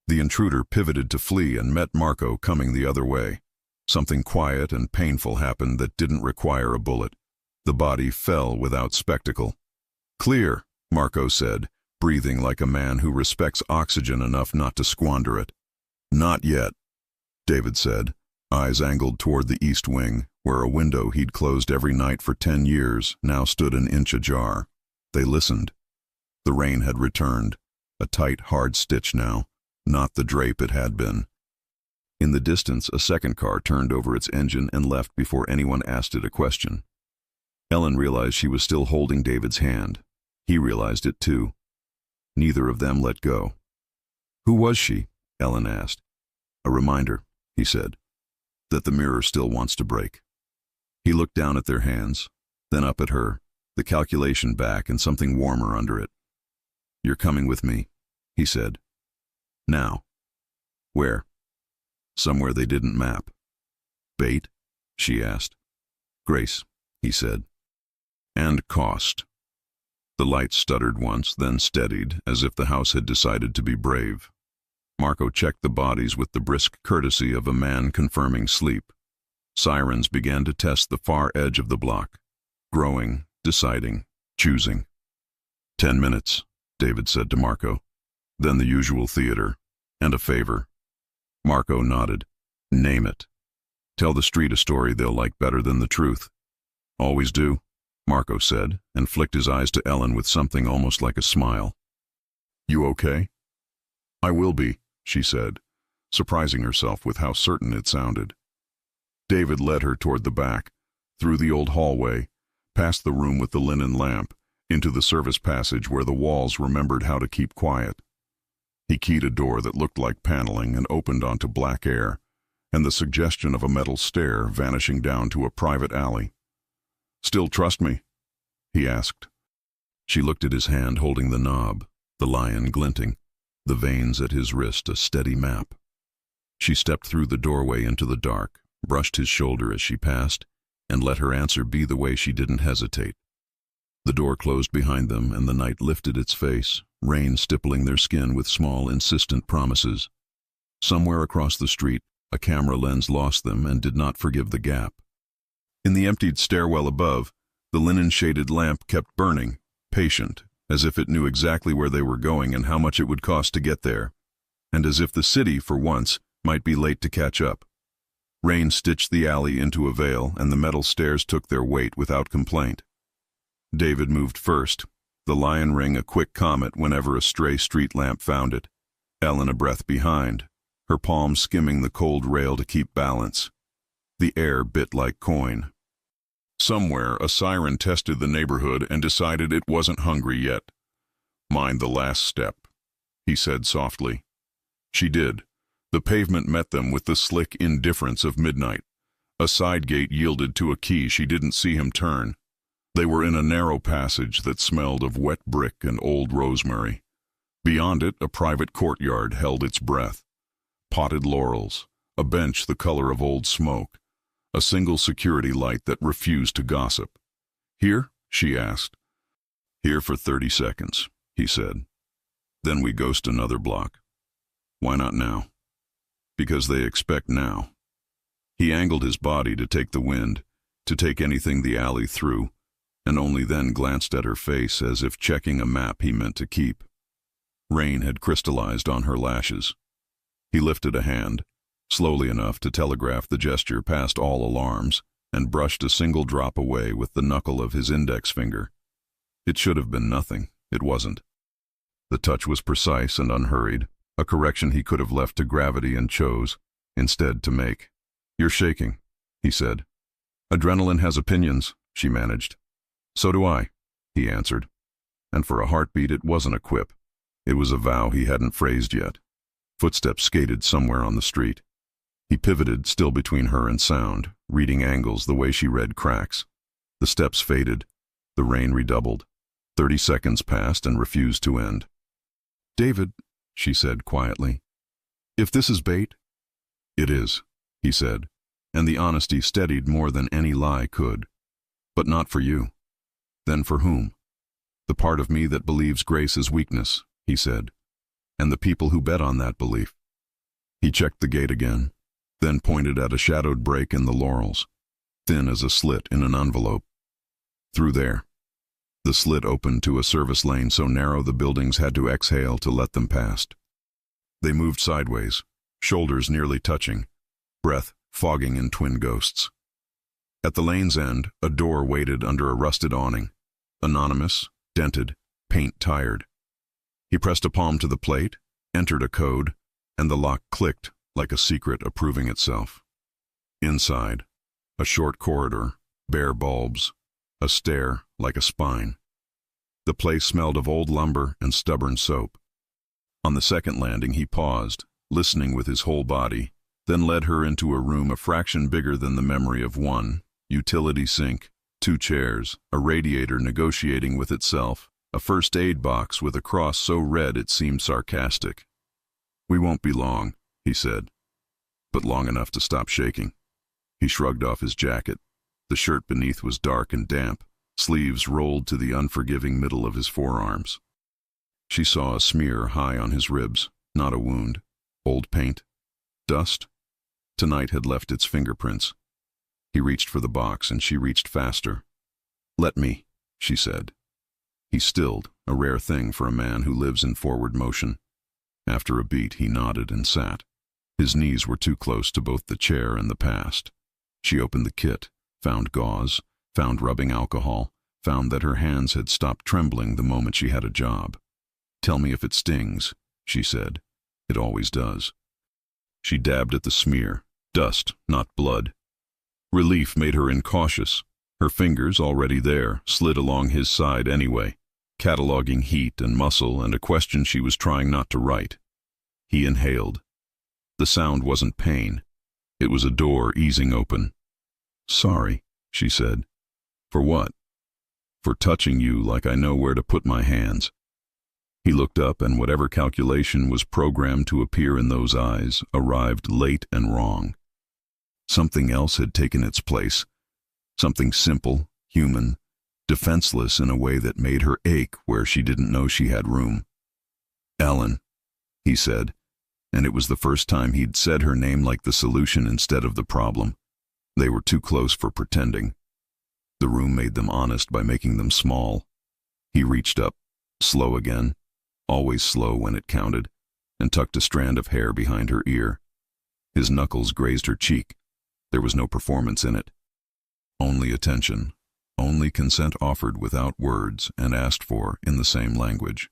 The intruder pivoted to flee and met Marco coming the other way. Something quiet and painful happened that didn't require a bullet. The body fell without spectacle. "Clear," Marco said, breathing like a man who respects oxygen enough not to squander it. "Not yet," David said, eyes angled toward the east wing, where a window he'd closed every night for 10 years now stood an inch ajar. They listened. The rain had returned, a tight, hard stitch now, not the drape it had been. In the distance, a second car turned over its engine and left before anyone asked it a question. Ellen realized she was still holding David's hand. He realized it too. Neither of them let go. "Who was she?" Ellen asked. "A reminder," he said, "that the mirror still wants to break." He looked down at their hands, then up at her, the calculation back and something warmer under it. "You're coming with me," he said. "Now." "Where?" "Somewhere they didn't map." "Bait?" she asked. "Grace," he said. "And cost." The light stuttered once, then steadied, as if the house had decided to be brave. Marco checked the bodies with the brisk courtesy of a man confirming sleep. Sirens began to test the far edge of the block, growing, deciding, choosing. 10 minutes, David said to Marco. Then the usual theater, and a favor. Marco nodded. Name it. Tell the street a story they'll like better than the truth. Always do, Marco said, and flicked his eyes to Ellen with something almost like a smile. You okay? I will be, she said, surprising herself with how certain it sounded. David led her toward the back, through the old hallway, past the room with the linen lamp, into the service passage where the walls remembered how to keep quiet. He keyed a door that looked like paneling and opened onto black air, and the suggestion of a metal stair vanishing down to a private alley. Still trust me? He asked. She looked at his hand holding the knob, the lion glinting, the veins at his wrist a steady map. She stepped through the doorway into the dark, brushed his shoulder as she passed, and let her answer be the way she didn't hesitate. The door closed behind them, and the night lifted its face, rain stippling their skin with small, insistent promises. Somewhere across the street, a camera lens lost them and did not forgive the gap. In the emptied stairwell above, the linen-shaded lamp kept burning, patient, as if it knew exactly where they were going and how much it would cost to get there, and as if the city, for once, might be late to catch up. Rain stitched the alley into a veil, and the metal stairs took their weight without complaint. David moved first, the lion ring a quick comet whenever a stray street lamp found it. Ellen a breath behind, her palms skimming the cold rail to keep balance. The air bit like coin. Somewhere, a siren tested the neighborhood and decided it wasn't hungry yet. "Mind the last step," he said softly. She did. The pavement met them with the slick indifference of midnight. A side gate yielded to a key she didn't see him turn. They were in a narrow passage that smelled of wet brick and old rosemary. Beyond it, a private courtyard held its breath. Potted laurels, a bench the color of old smoke, a single security light that refused to gossip. "Here?" she asked. "Here for 30 seconds, he said. "Then we ghost another block." "Why not now?" "Because they expect now." He angled his body to take the wind, to take anything the alley threw, and only then glanced at her face as if checking a map he meant to keep. Rain had crystallized on her lashes. He lifted a hand, slowly enough to telegraph the gesture past all alarms, and brushed a single drop away with the knuckle of his index finger. It should have been nothing. It wasn't. The touch was precise and unhurried, a correction he could have left to gravity and chose, instead, to make. "You're shaking," he said. "Adrenaline has opinions," she managed. "So do I," he answered. And for a heartbeat, it wasn't a quip. It was a vow he hadn't phrased yet. Footsteps skated somewhere on the street. He pivoted, still between her and sound, reading angles the way she read cracks. The steps faded. The rain redoubled. 30 seconds passed and refused to end. "David," she said quietly, "if this is bait—" "It is," he said, and the honesty steadied more than any lie could. "But not for you." "Then for whom?" "The part of me that believes grace is weakness," he said, "and the people who bet on that belief." He checked the gate again, then pointed at a shadowed break in the laurels, thin as a slit in an envelope. "Through there." The slit opened to a service lane so narrow the buildings had to exhale to let them past. They moved sideways, shoulders nearly touching, breath fogging in twin ghosts. At the lane's end, a door waited under a rusted awning, anonymous, dented, paint-tired. He pressed a palm to the plate, entered a code, and the lock clicked like a secret approving itself. Inside, a short corridor, bare bulbs, a stair like a spine. The place smelled of old lumber and stubborn soap. On the second landing he paused, listening with his whole body, then led her into a room a fraction bigger than the memory of one, utility sink, 2 chairs, a radiator negotiating with itself, a first aid box with a cross so red it seemed sarcastic. "We won't be long," he said, but long enough to stop shaking. He shrugged off his jacket. The shirt beneath was dark and damp, sleeves rolled to the unforgiving middle of his forearms. She saw a smear high on his ribs, not a wound. Old paint? Dust? Tonight had left its fingerprints. He reached for the box and she reached faster. "Let me," she said. He stilled, a rare thing for a man who lives in forward motion. After a beat, he nodded and sat. His knees were too close to both the chair and the past. She opened the kit, found gauze, found rubbing alcohol, found that her hands had stopped trembling the moment she had a job. "Tell me if it stings," she said. "It always does." She dabbed at the smear, dust, not blood. Relief made her incautious. Her fingers, already there, slid along his side anyway, cataloging heat and muscle and a question she was trying not to write. He inhaled. The sound wasn't pain. It was a door easing open. "Sorry," she said. "For what?" "For touching you like I know where to put my hands." He looked up, and whatever calculation was programmed to appear in those eyes arrived late and wrong. Something else had taken its place. Something simple, human, defenseless in a way that made her ache where she didn't know she had room. "Ellen," he said, and it was the first time he'd said her name like the solution instead of the problem. They were too close for pretending. The room made them honest by making them small. He reached up, slow again, always slow when it counted, and tucked a strand of hair behind her ear. His knuckles grazed her cheek. There was no performance in it. Only attention, only consent offered without words and asked for in the same language.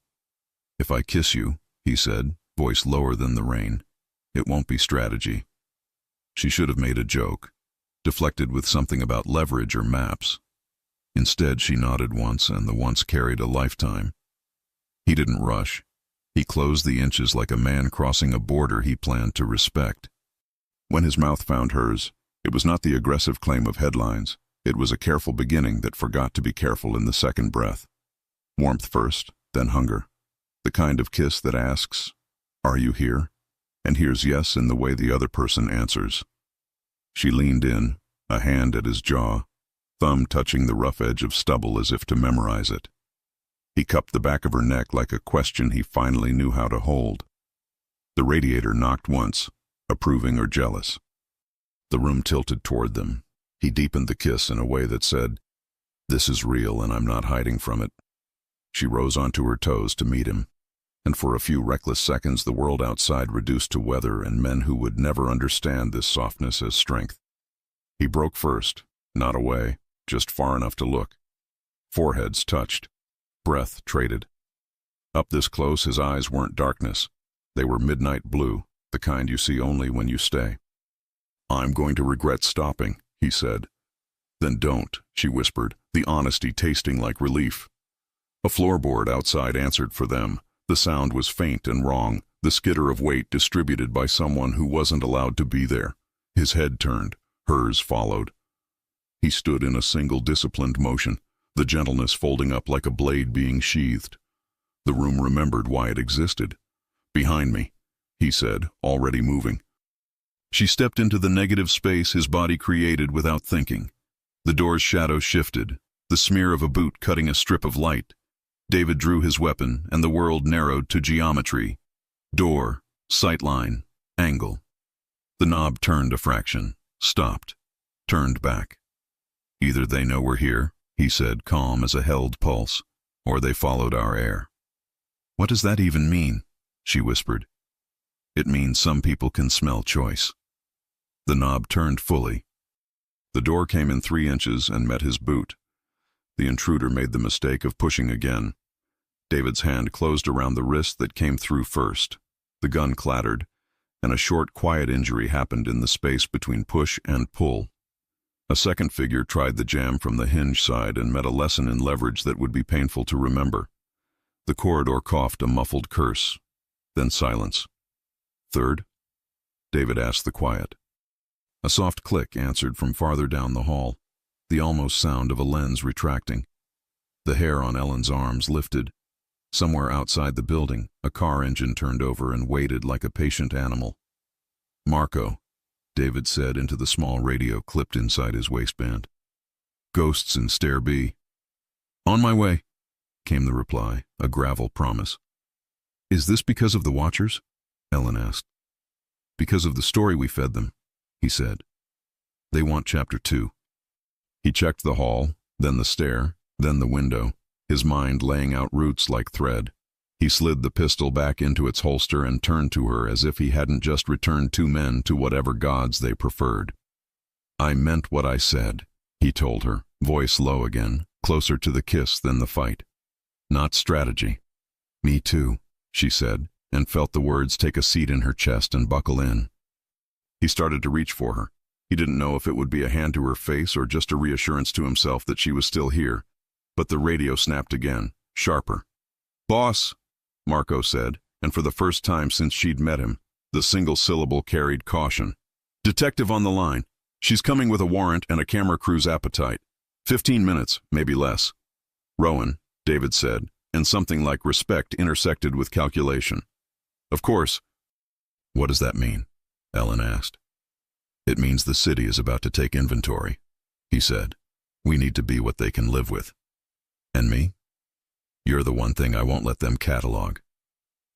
"If I kiss you," he said, voice lower than the rain. It won't be strategy. She should have made a joke, deflected with something about leverage or maps. Instead, she nodded once, and the once carried a lifetime. He didn't rush. He closed the inches like a man crossing a border he planned to respect. When his mouth found hers, it was not the aggressive claim of headlines. It was a careful beginning that forgot to be careful in the second breath. Warmth first, then hunger. The kind of kiss that asks, "Are you here?" and hears yes in the way the other person answers. She leaned in, a hand at his jaw, thumb touching the rough edge of stubble as if to memorize it. He cupped the back of her neck like a question he finally knew how to hold. The radiator knocked once, approving or jealous. The room tilted toward them. He deepened the kiss in a way that said, "This is real and I'm not hiding from it." She rose onto her toes to meet him, and for a few reckless seconds the world outside reduced to weather and men who would never understand this softness as strength. He broke first, not away, just far enough to look. Foreheads touched. Breath traded. Up this close, his eyes weren't darkness. They were midnight blue, the kind you see only when you stay. "I'm going to regret stopping," he said. "Then don't," she whispered, the honesty tasting like relief. A floorboard outside answered for them. The sound was faint and wrong, the skitter of weight distributed by someone who wasn't allowed to be there. His head turned. Hers followed. He stood in a single disciplined motion, the gentleness folding up like a blade being sheathed. The room remembered why it existed. "Behind me," he said, already moving. She stepped into the negative space his body created without thinking. The door's shadow shifted, the smear of a boot cutting a strip of light. David drew his weapon, and the world narrowed to geometry. Door, sightline, angle. The knob turned a fraction, stopped, turned back. "Either they know we're here," he said, calm as a held pulse, "or they followed our air." "What does that even mean?" she whispered. "It means some people can smell choice." The knob turned fully. The door came in 3 inches and met his boot. The intruder made the mistake of pushing again. David's hand closed around the wrist that came through first. The gun clattered, and a short, quiet injury happened in the space between push and pull. A second figure tried the jam from the hinge side and met a lesson in leverage that would be painful to remember. The corridor coughed a muffled curse, then silence. "Third?" David asked the quiet. A soft click answered from farther down the hall, the almost sound of a lens retracting. The hair on Ellen's arms lifted. Somewhere outside the building, a car engine turned over and waited like a patient animal. "Marco," David said into the small radio clipped inside his waistband. "Ghosts in Stair B." "On my way," came the reply, a gravel promise. "Is this because of the Watchers?" Ellen asked. "Because of the story we fed them," he said. "They want Chapter 2. He checked the hall, then the stair, then the window, his mind laying out routes like thread. He slid the pistol back into its holster and turned to her as if he hadn't just returned 2 men to whatever gods they preferred. "I meant what I said," he told her, voice low again, closer to the kiss than the fight. "Not strategy." "Me too," she said, and felt the words take a seat in her chest and buckle in. He started to reach for her. He didn't know if it would be a hand to her face or just a reassurance to himself that she was still here. But the radio snapped again, sharper. "Boss," Marco said, and for the first time since she'd met him, the single syllable carried caution. "Detective on the line. She's coming with a warrant and a camera crew's appetite. 15 minutes, maybe less." "Rowan," David said, and something like respect intersected with calculation. "Of course." "What does that mean?" Ellen asked. "It means the city is about to take inventory," he said. "We need to be what they can live with." "And me? You're the one thing I won't let them catalog."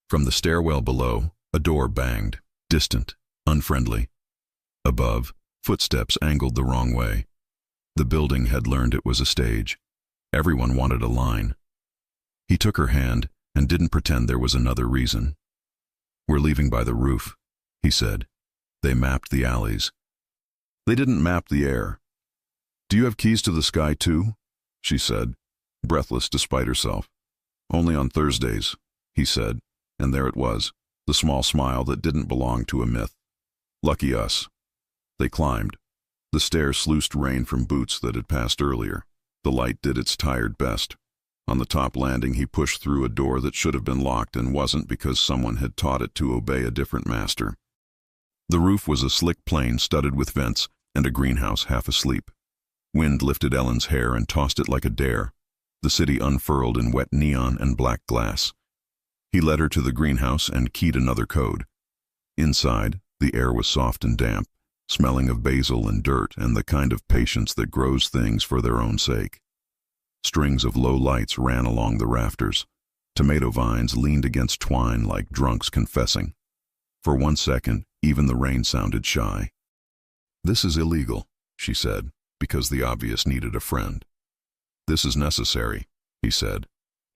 From the stairwell below, a door banged, distant, unfriendly. Above, footsteps angled the wrong way. The building had learned it was a stage. Everyone wanted a line. He took her hand and didn't pretend there was another reason. "We're leaving by the roof," he said. They mapped the alleys. They didn't map the air. "Do you have keys to the sky too?" she said, breathless despite herself. "Only on Thursdays," he said, and there it was, the small smile that didn't belong to a myth. Lucky us. They climbed. The stairs sluiced rain from boots that had passed earlier. The light did its tired best. On the top landing, he pushed through a door that should have been locked and wasn't because someone had taught it to obey a different master. The roof was a slick plane studded with vents and a greenhouse half asleep. Wind lifted Ellen's hair and tossed it like a dare. The city unfurled in wet neon and black glass. He led her to the greenhouse and keyed another code. Inside, the air was soft and damp, smelling of basil and dirt and the kind of patience that grows things for their own sake. Strings of low lights ran along the rafters. Tomato vines leaned against twine like drunks confessing. For 1 second, even the rain sounded shy. "This is illegal," she said, because the obvious needed a friend. "This is necessary," he said.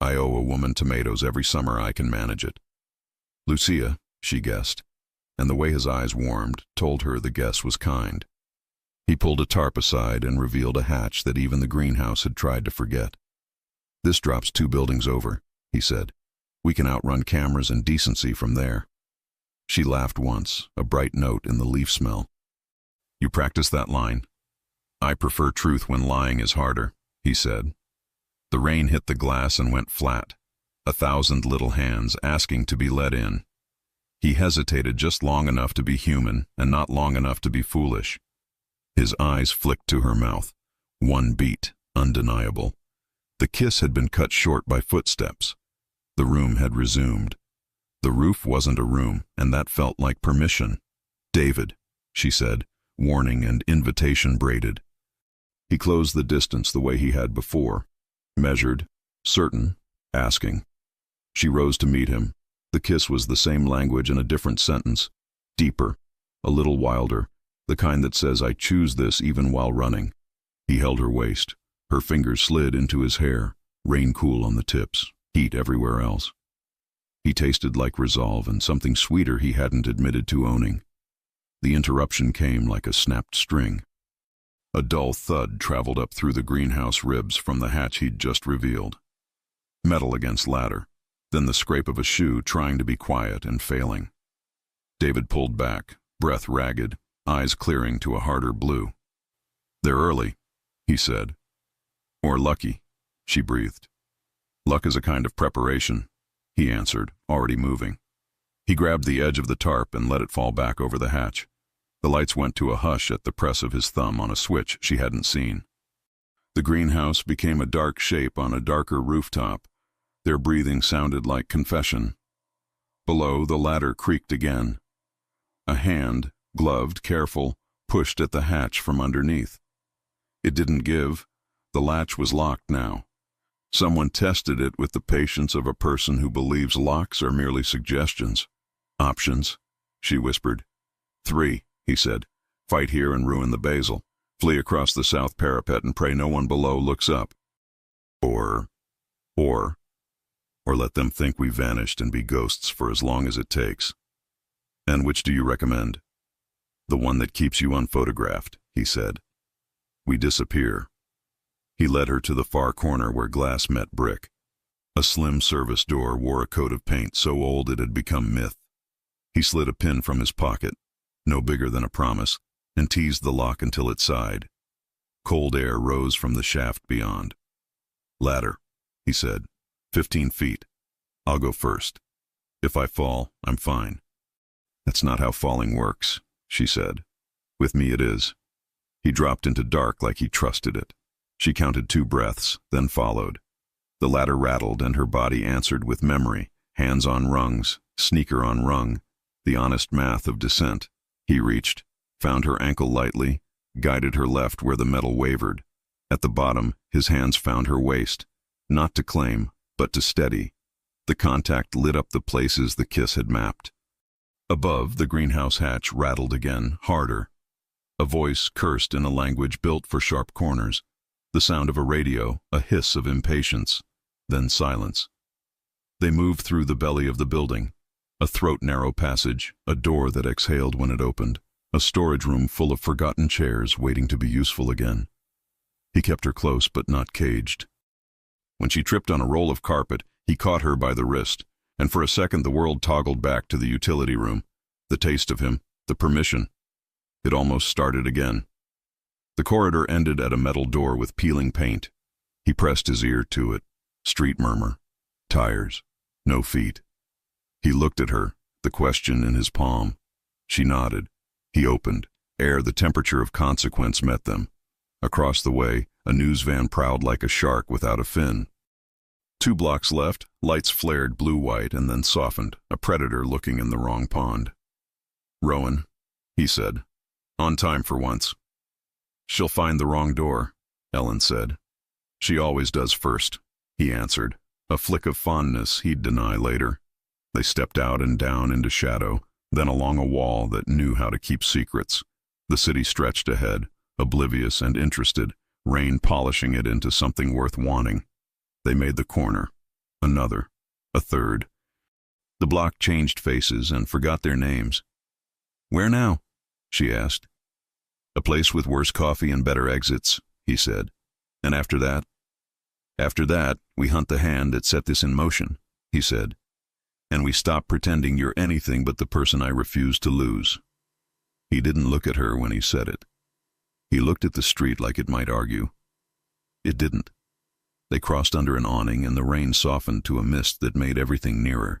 "I owe a woman tomatoes every summer I can manage it." "Lucia," she guessed, and the way his eyes warmed told her the guess was kind. He pulled a tarp aside and revealed a hatch that even the greenhouse had tried to forget. "This drops 2 buildings over," he said. "We can outrun cameras and decency from there." She laughed once, a bright note in the leaf smell. "You practice that line?" "I prefer truth when lying is harder," he said. The rain hit the glass and went flat, 1,000 little hands asking to be let in. He hesitated just long enough to be human and not long enough to be foolish. His eyes flicked to her mouth. 1 beat, undeniable. The kiss had been cut short by footsteps. The room had resumed. The roof wasn't a room, and that felt like permission. "David," she said, warning and invitation braided. He closed the distance the way he had before. Measured, certain, asking. She rose to meet him. The kiss was the same language in a different sentence. Deeper, a little wilder, the kind that says, "I choose this even while running." He held her waist. Her fingers slid into his hair, rain cool on the tips, heat everywhere else. He tasted like resolve and something sweeter he hadn't admitted to owning. The interruption came like a snapped string. A dull thud traveled up through the greenhouse ribs from the hatch he'd just revealed. Metal against ladder, then the scrape of a shoe trying to be quiet and failing. David pulled back, breath ragged, eyes clearing to a harder blue. "They're early," he said. "Or lucky," she breathed. "Luck is a kind of preparation," he answered, already moving. He grabbed the edge of the tarp and let it fall back over the hatch. The lights went to a hush at the press of his thumb on a switch she hadn't seen. The greenhouse became a dark shape on a darker rooftop. Their breathing sounded like confession. Below, the ladder creaked again. A hand, gloved, careful, pushed at the hatch from underneath. It didn't give. The latch was locked now. Someone tested it with the patience of a person who believes locks are merely suggestions. "Options," she whispered. 3, he said. "Fight here and ruin the basil. Flee across the south parapet and pray no one below looks up. Or let them think we vanished and be ghosts for as long as it takes." "And which do you recommend?" "The one that keeps you unphotographed," he said. "We disappear." He led her to the far corner where glass met brick. A slim service door wore a coat of paint so old it had become myth. He slid a pin from his pocket, no bigger than a promise, and teased the lock until it sighed. Cold air rose from the shaft beyond. "Ladder," he said. 15 feet. I'll go first. If I fall, I'm fine." "That's not how falling works," she said. "With me it is." He dropped into dark like he trusted it. She counted 2 breaths, then followed. The ladder rattled and her body answered with memory, hands on rungs, sneaker on rung, the honest math of descent. He reached, found her ankle lightly, guided her left where the metal wavered. At the bottom, his hands found her waist, not to claim, but to steady. The contact lit up the places the kiss had mapped. Above, the greenhouse hatch rattled again, harder. A voice cursed in a language built for sharp corners. The sound of a radio, a hiss of impatience, then silence. They moved through the belly of the building. A throat-narrow passage, a door that exhaled when it opened, a storage room full of forgotten chairs waiting to be useful again. He kept her close but not caged. When she tripped on a roll of carpet, he caught her by the wrist. and for a second the world toggled back to the utility room, the taste of him, the permission. It almost started again. The corridor ended at a metal door with peeling paint. He pressed his ear to it. Street murmur. Tires. No feet. He looked at her, the question in his palm. She nodded. He opened. Ere the temperature of consequence met them. Across the way, a news van prowled like a shark without a fin. 2 blocks left, lights flared blue-white and then softened, a predator looking in the wrong pond. "Rowan," he said. "On time for once." "She'll find the wrong door," Ellen said. "She always does first," he answered, a flick of fondness he'd deny later. They stepped out and down into shadow, then along a wall that knew how to keep secrets. The city stretched ahead, oblivious and interested, rain polishing it into something worth wanting. They made the corner. Another. A third. The block changed faces and forgot their names. "Where now?" she asked. "A place with worse coffee and better exits," he said. "And after that?" "After that, we hunt the hand that set this in motion," he said. "And we stop pretending you're anything but the person I refuse to lose." He didn't look at her when he said it. He looked at the street like it might argue. It didn't. They crossed under an awning and the rain softened to a mist that made everything nearer.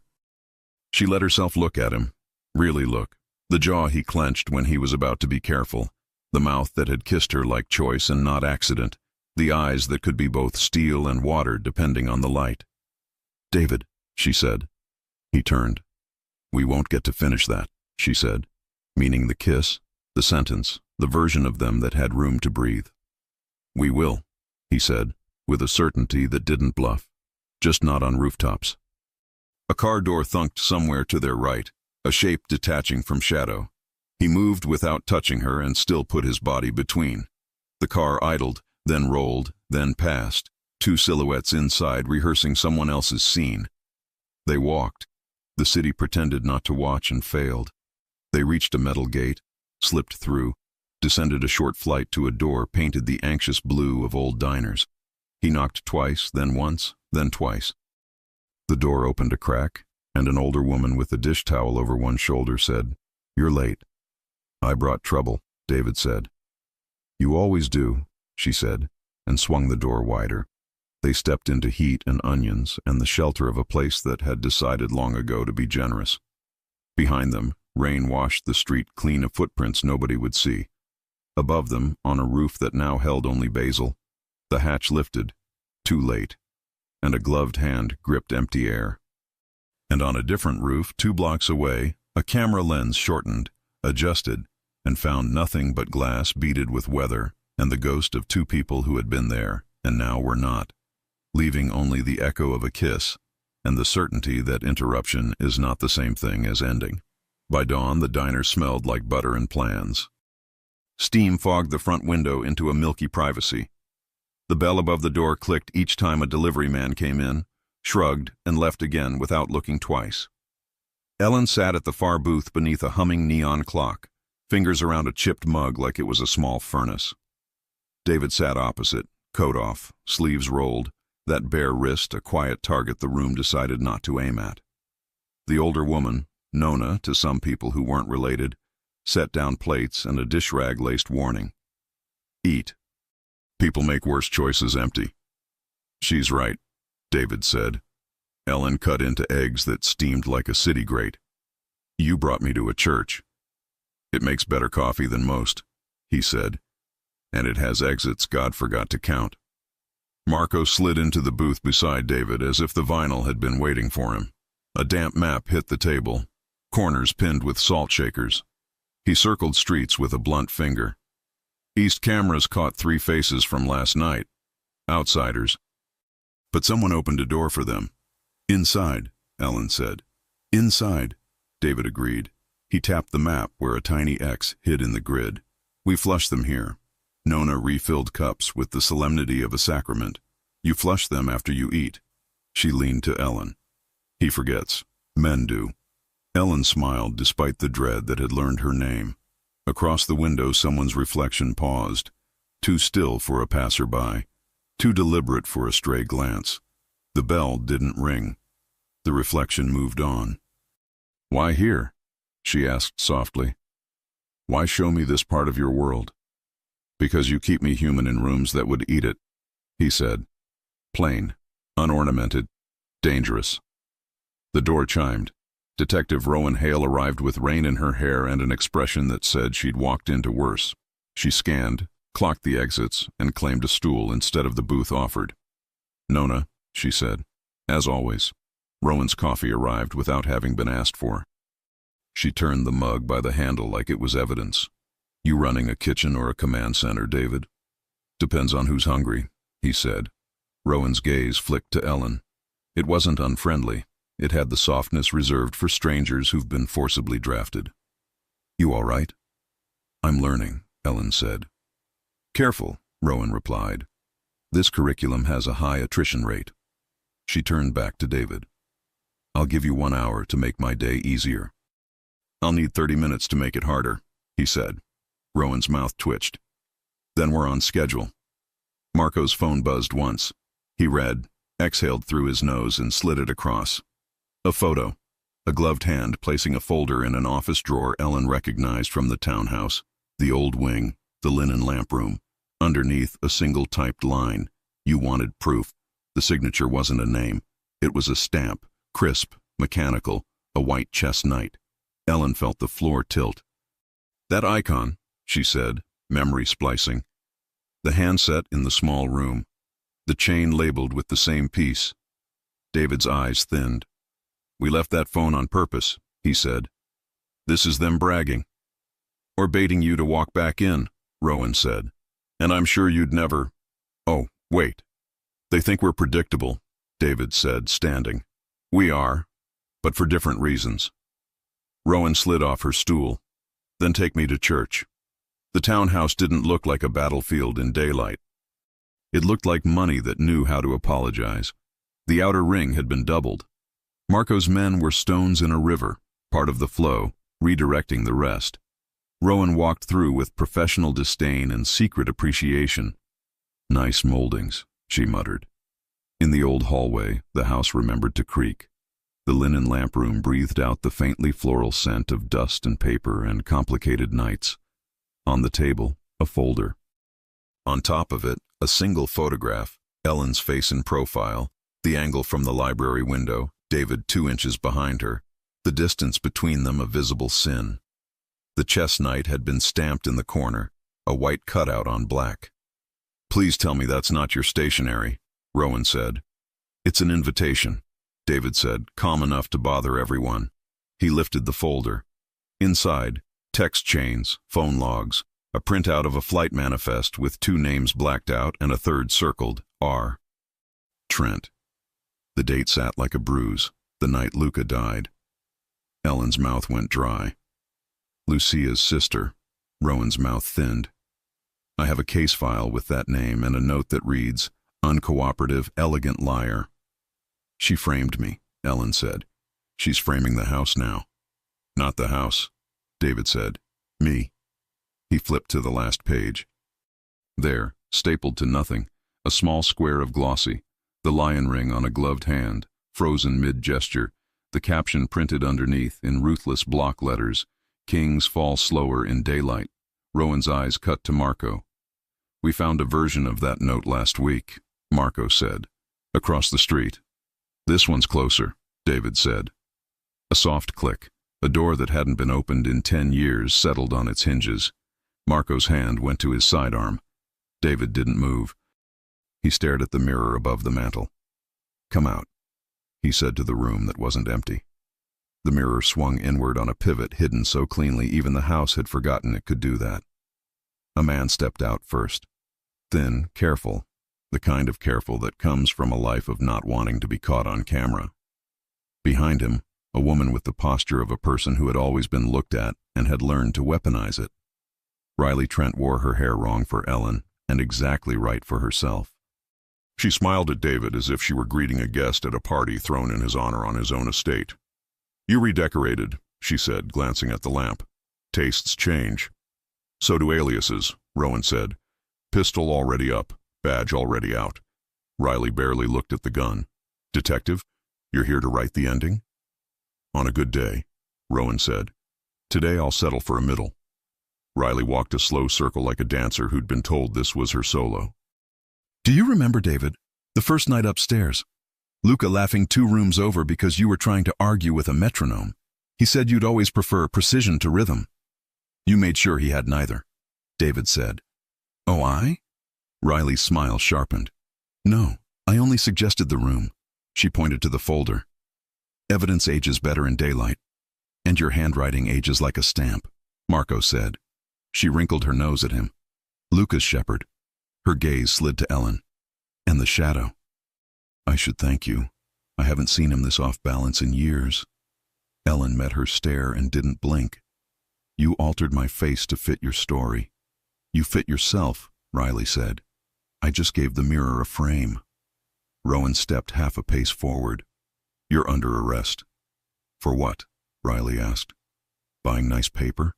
She let herself look at him, really look, the jaw he clenched when he was about to be careful, the mouth that had kissed her like choice and not accident, the eyes that could be both steel and water depending on the light. "David," she said. He turned. "We won't get to finish that," she said, meaning the kiss, the sentence, the version of them that had room to breathe. "We will," he said, with a certainty that didn't bluff. "Just not on rooftops." A car door thunked somewhere to their right, a shape detaching from shadow. He moved without touching her and still put his body between. The car idled, then rolled, then passed, 2 silhouettes inside rehearsing someone else's scene. They walked. The city pretended not to watch and failed. They reached a metal gate, slipped through, descended a short flight to a door painted the anxious blue of old diners. He knocked twice, then once, then twice. The door opened a crack, and an older woman with a dish towel over one shoulder said, "You're late." "I brought trouble," David said. "You always do," she said, and swung the door wider. They stepped into heat and onions and the shelter of a place that had decided long ago to be generous. Behind them, rain washed the street clean of footprints nobody would see. Above them, on a roof that now held only basil, the hatch lifted, too late, and a gloved hand gripped empty air. And on a different roof, 2 blocks away, a camera lens shortened, adjusted, and found nothing but glass beaded with weather and the ghost of 2 people who had been there and now were not, leaving only the echo of a kiss and the certainty that interruption is not the same thing as ending. By dawn, the diner smelled like butter and plans. Steam fogged the front window into a milky privacy. The bell above the door clicked each time a delivery man came in, shrugged, and left again without looking twice. Ellen sat at the far booth beneath a humming neon clock, fingers around a chipped mug like it was a small furnace. David sat opposite, coat off, sleeves rolled, that bare wrist a quiet target the room decided not to aim at. The older woman, Nona to some people who weren't related, set down plates and a dish rag laced warning. "Eat. People make worse choices empty." "She's right," David said. Ellen cut into eggs that steamed like a city grate. "You brought me to a church." "It makes better coffee than most," he said. "And it has exits God forgot to count." Marco slid into the booth beside David as if the vinyl had been waiting for him. A damp map hit the table, corners pinned with salt shakers. He circled streets with a blunt finger. East cameras caught 3 faces from last night. Outsiders. But someone opened a door for them. "Inside," Ellen said. "Inside," David agreed. He tapped the map where a tiny X hid in the grid. "We flush them here." Nona refilled cups with the solemnity of a sacrament. "You flush them after you eat." She leaned to Ellen. "He forgets. Men do." Ellen smiled despite the dread that had learned her name. Across the window someone's reflection paused, too still for a passerby, too deliberate for a stray glance. The bell didn't ring. The reflection moved on. "Why here?" she asked softly. "Why show me this part of your world?" "Because you keep me human in rooms that would eat it," he said. "Plain, unornamented, dangerous." The door chimed. Detective Rowan Hale arrived with rain in her hair and an expression that said she'd walked into worse. She scanned, clocked the exits, and claimed a stool instead of the booth offered. "Nona," she said. As always, Rowan's coffee arrived without having been asked for. She turned the mug by the handle like it was evidence. "You running a kitchen or a command center, David?" "Depends on who's hungry," he said. Rowan's gaze flicked to Ellen. It wasn't unfriendly. It had the softness reserved for strangers who've been forcibly drafted. "You all right?" "I'm learning," Ellen said. "Careful," Rowan replied. "This curriculum has a high attrition rate." She turned back to David. "I'll give you 1 hour to make my day easier." "I'll need 30 minutes to make it harder," he said. Rowan's mouth twitched. "Then we're on schedule." Marco's phone buzzed once. He read, exhaled through his nose, and slid it across. A photo. A gloved hand placing a folder in an office drawer Ellen recognized from the townhouse, the old wing, the linen lamp room. Underneath, a single typed line. "You wanted proof." The signature wasn't a name. It was a stamp, crisp, mechanical, a white chess knight. Ellen felt the floor tilt. "That icon," she said, memory splicing. The handset in the small room. The chain labeled with the same piece. David's eyes thinned. "We left that phone on purpose," he said. "This is them bragging." "Or baiting you to walk back in," Rowan said. "And I'm sure you'd never—" "Oh, wait. They think we're predictable," David said, standing. "We are, but for different reasons." Rowan slid off her stool. "Then take me to church." The townhouse didn't look like a battlefield in daylight. It looked like money that knew how to apologize. The outer ring had been doubled. Marco's men were stones in a river, part of the flow, redirecting the rest. Rowan walked through with professional disdain and secret appreciation. "Nice moldings," she muttered. In the old hallway, the house remembered to creak. The linen lamp room breathed out the faintly floral scent of dust and paper and complicated nights. On the table, a folder. On top of it, a single photograph, Ellen's face in profile, the angle from the library window, David 2 inches behind her, the distance between them a visible sin. The chess knight had been stamped in the corner, a white cutout on black. "Please tell me that's not your stationery," Rowan said. "It's an invitation," David said, calm enough to bother everyone. He lifted the folder. Inside, text chains, phone logs, a printout of a flight manifest with 2 names blacked out and a third circled, R. Trent. The date sat like a bruise, the night Luca died. Ellen's mouth went dry. "Lucia's sister." Rowan's mouth thinned. "I have a case file with that name and a note that reads, 'Uncooperative, elegant liar.'" "She framed me," Ellen said. "She's framing the house now." "Not the house," David said. "Me." He flipped to the last page. There, stapled to nothing, a small square of glossy, the lion ring on a gloved hand, frozen mid-gesture, the caption printed underneath in ruthless block letters, "Kings fall slower in daylight." Rowan's eyes cut to Marco. "We found a version of that note last week," Marco said. "Across the street." "This one's closer," David said. A soft click. A door that hadn't been opened in 10 years settled on its hinges. Marco's hand went to his sidearm. David didn't move. He stared at the mirror above the mantel. "Come out," he said to the room that wasn't empty. The mirror swung inward on a pivot hidden so cleanly even the house had forgotten it could do that. A man stepped out first. Thin, careful, the kind of careful that comes from a life of not wanting to be caught on camera. Behind him, a woman with the posture of a person who had always been looked at and had learned to weaponize it. Riley Trent wore her hair wrong for Ellen and exactly right for herself. She smiled at David as if she were greeting a guest at a party thrown in his honor on his own estate. "You redecorated," she said, glancing at the lamp. "Tastes change." "So do aliases," Rowan said. "Pistol already up, badge already out." Riley barely looked at the gun. "Detective?" You're here to write the ending? On a good day, Rowan said. Today I'll settle for a middle. Riley walked a slow circle like a dancer who'd been told this was her solo. Do you remember, David, the first night upstairs? Luca laughing 2 rooms over because you were trying to argue with a metronome. He said you'd always prefer precision to rhythm. You made sure he had neither, David said. Oh, I? Riley's smile sharpened. No, I only suggested the room. She pointed to the folder. Evidence ages better in daylight. And your handwriting ages like a stamp, Marco said. She wrinkled her nose at him. Luca's shepherd. Her gaze slid to Ellen. And the shadow. I should thank you. I haven't seen him this off balance in years. Ellen met her stare and didn't blink. You altered my face to fit your story. You fit yourself, Riley said. I just gave the mirror a frame. Rowan stepped half a pace forward. You're under arrest. For what? Riley asked. Buying nice paper?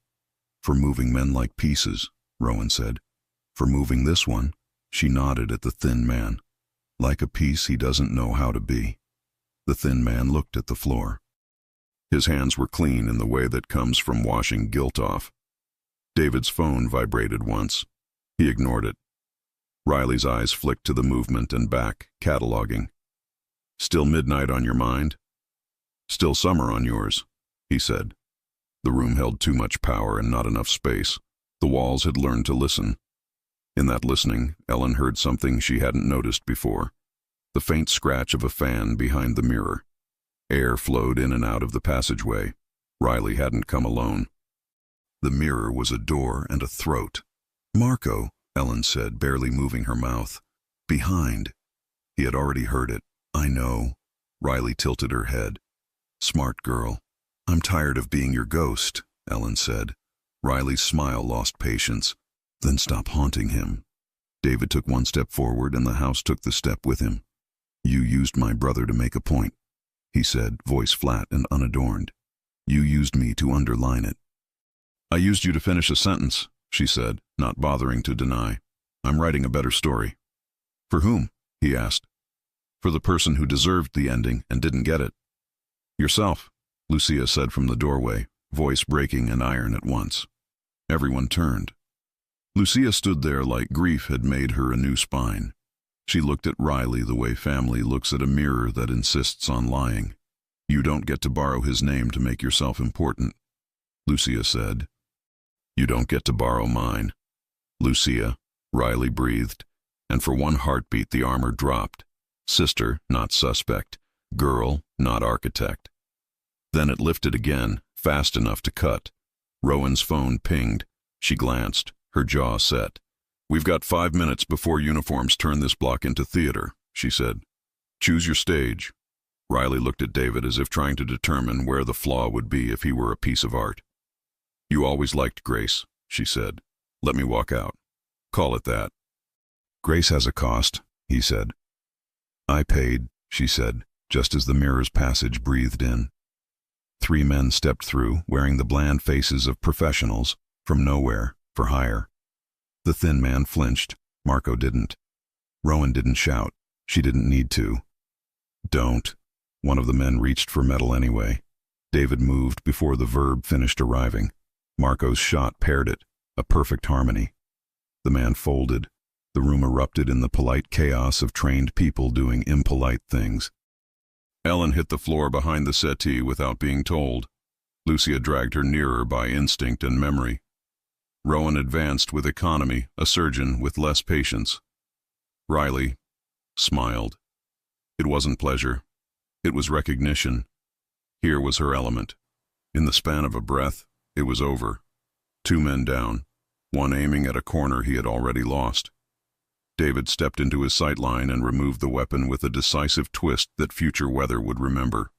For moving men like pieces, Rowan said. For moving this one, she nodded at the thin man. Like a piece he doesn't know how to be. The thin man looked at the floor. His hands were clean in the way that comes from washing guilt off. David's phone vibrated once. He ignored it. Riley's eyes flicked to the movement and back, cataloging. Still midnight on your mind? Still summer on yours, he said. The room held too much power and not enough space. The walls had learned to listen. In that listening, Ellen heard something she hadn't noticed before. The faint scratch of a fan behind the mirror. Air flowed in and out of the passageway. Riley hadn't come alone. The mirror was a door and a throat. Marco, Ellen said, barely moving her mouth. Behind. He had already heard it. I know. Riley tilted her head. Smart girl. I'm tired of being your ghost, Ellen said. Riley's smile lost patience. Then stop haunting him. David took 1 step forward and the house took the step with him. You used my brother to make a point, he said, voice flat and unadorned. You used me to underline it. I used you to finish a sentence, she said, not bothering to deny. I'm writing a better story. For whom? He asked. For the person who deserved the ending and didn't get it. Yourself, Lucia said from the doorway, voice breaking and iron at once. Everyone turned. Lucia stood there like grief had made her a new spine. She looked at Riley the way family looks at a mirror that insists on lying. You don't get to borrow his name to make yourself important, Lucia said. You don't get to borrow mine. Lucia, Riley breathed, and for one heartbeat the armor dropped. Sister, not suspect. Girl, not architect. Then it lifted again, fast enough to cut. Rowan's phone pinged. She glanced, her jaw set. We've got 5 minutes before uniforms turn this block into theater, she said. Choose your stage. Riley looked at David as if trying to determine where the flaw would be if he were a piece of art. You always liked Grace, she said. Let me walk out. Call it that. Grace has a cost, he said. I paid, she said, just as the mirror's passage breathed in. 3 men stepped through, wearing the bland faces of professionals, from nowhere, for hire. The thin man flinched. Marco didn't. Rowan didn't shout. She didn't need to. Don't. One of the men reached for metal anyway. David moved before the verb finished arriving. Marco's shot paired it, a perfect harmony. The man folded. The room erupted in the polite chaos of trained people doing impolite things. Ellen hit the floor behind the settee without being told. Lucia dragged her nearer by instinct and memory. Rowan advanced with economy, a surgeon with less patience. Riley smiled. It wasn't pleasure. It was recognition. Here was her element. In the span of a breath, it was over. 2 men down, one aiming at a corner he had already lost. David stepped into his sight line and removed the weapon with a decisive twist that future weather would remember.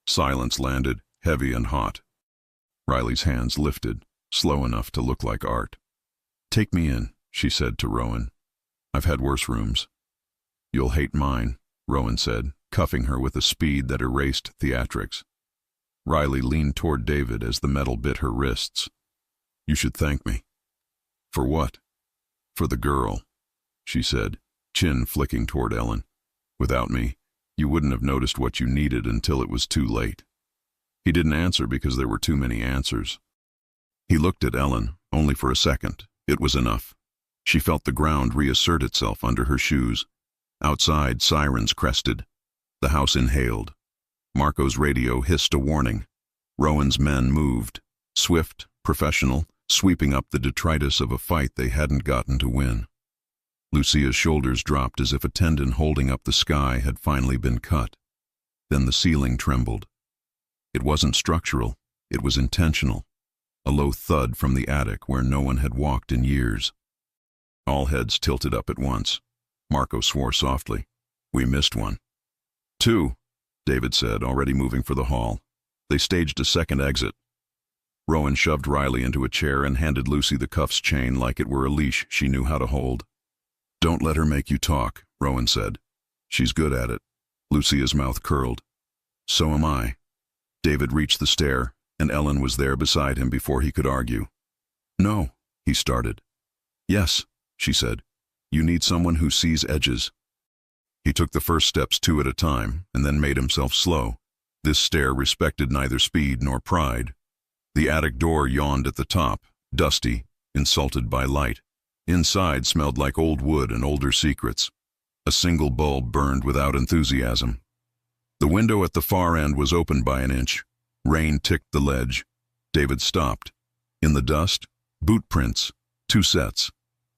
Silence landed, heavy and hot. Riley's hands lifted, slow enough to look like art. Take me in, she said to Rowan. I've had worse rooms. You'll hate mine, Rowan said, cuffing her with a speed that erased theatrics. Riley leaned toward David as the metal bit her wrists. You should thank me. For what? For the girl, she said, chin flicking toward Ellen. Without me, You wouldn't have noticed what you needed until it was too late. He didn't answer because there were too many answers. He looked at Ellen, only for a second. It was enough. She felt the ground reassert itself under her shoes. Outside, sirens crested. The house inhaled. Marco's radio hissed a warning. Rowan's men moved, swift, professional, sweeping up the detritus of a fight they hadn't gotten to win. Lucia's shoulders dropped as if a tendon holding up the sky had finally been cut. Then the ceiling trembled. It wasn't structural, it was intentional. A low thud from the attic where no one had walked in years. All heads tilted up at once. Marco swore softly. We missed one. Two, David said, already moving for the hall. They staged a second exit. Rowan shoved Riley into a chair and handed Lucy the cuffs chain like it were a leash she knew how to hold. Don't let her make you talk, Rowan said. She's good at it. Lucia's mouth curled. So am I. David reached the stair, and Ellen was there beside him before he could argue. No, he started. Yes, she said. You need someone who sees edges. He took the first steps two at a time, and then made himself slow. This stair respected neither speed nor pride. The attic door yawned at the top, dusty, insulted by light. Inside smelled like old wood and older secrets. A single bulb burned without enthusiasm. The window at the far end was opened by an inch. Rain ticked the ledge. David stopped. In the dust, boot prints, 2 sets,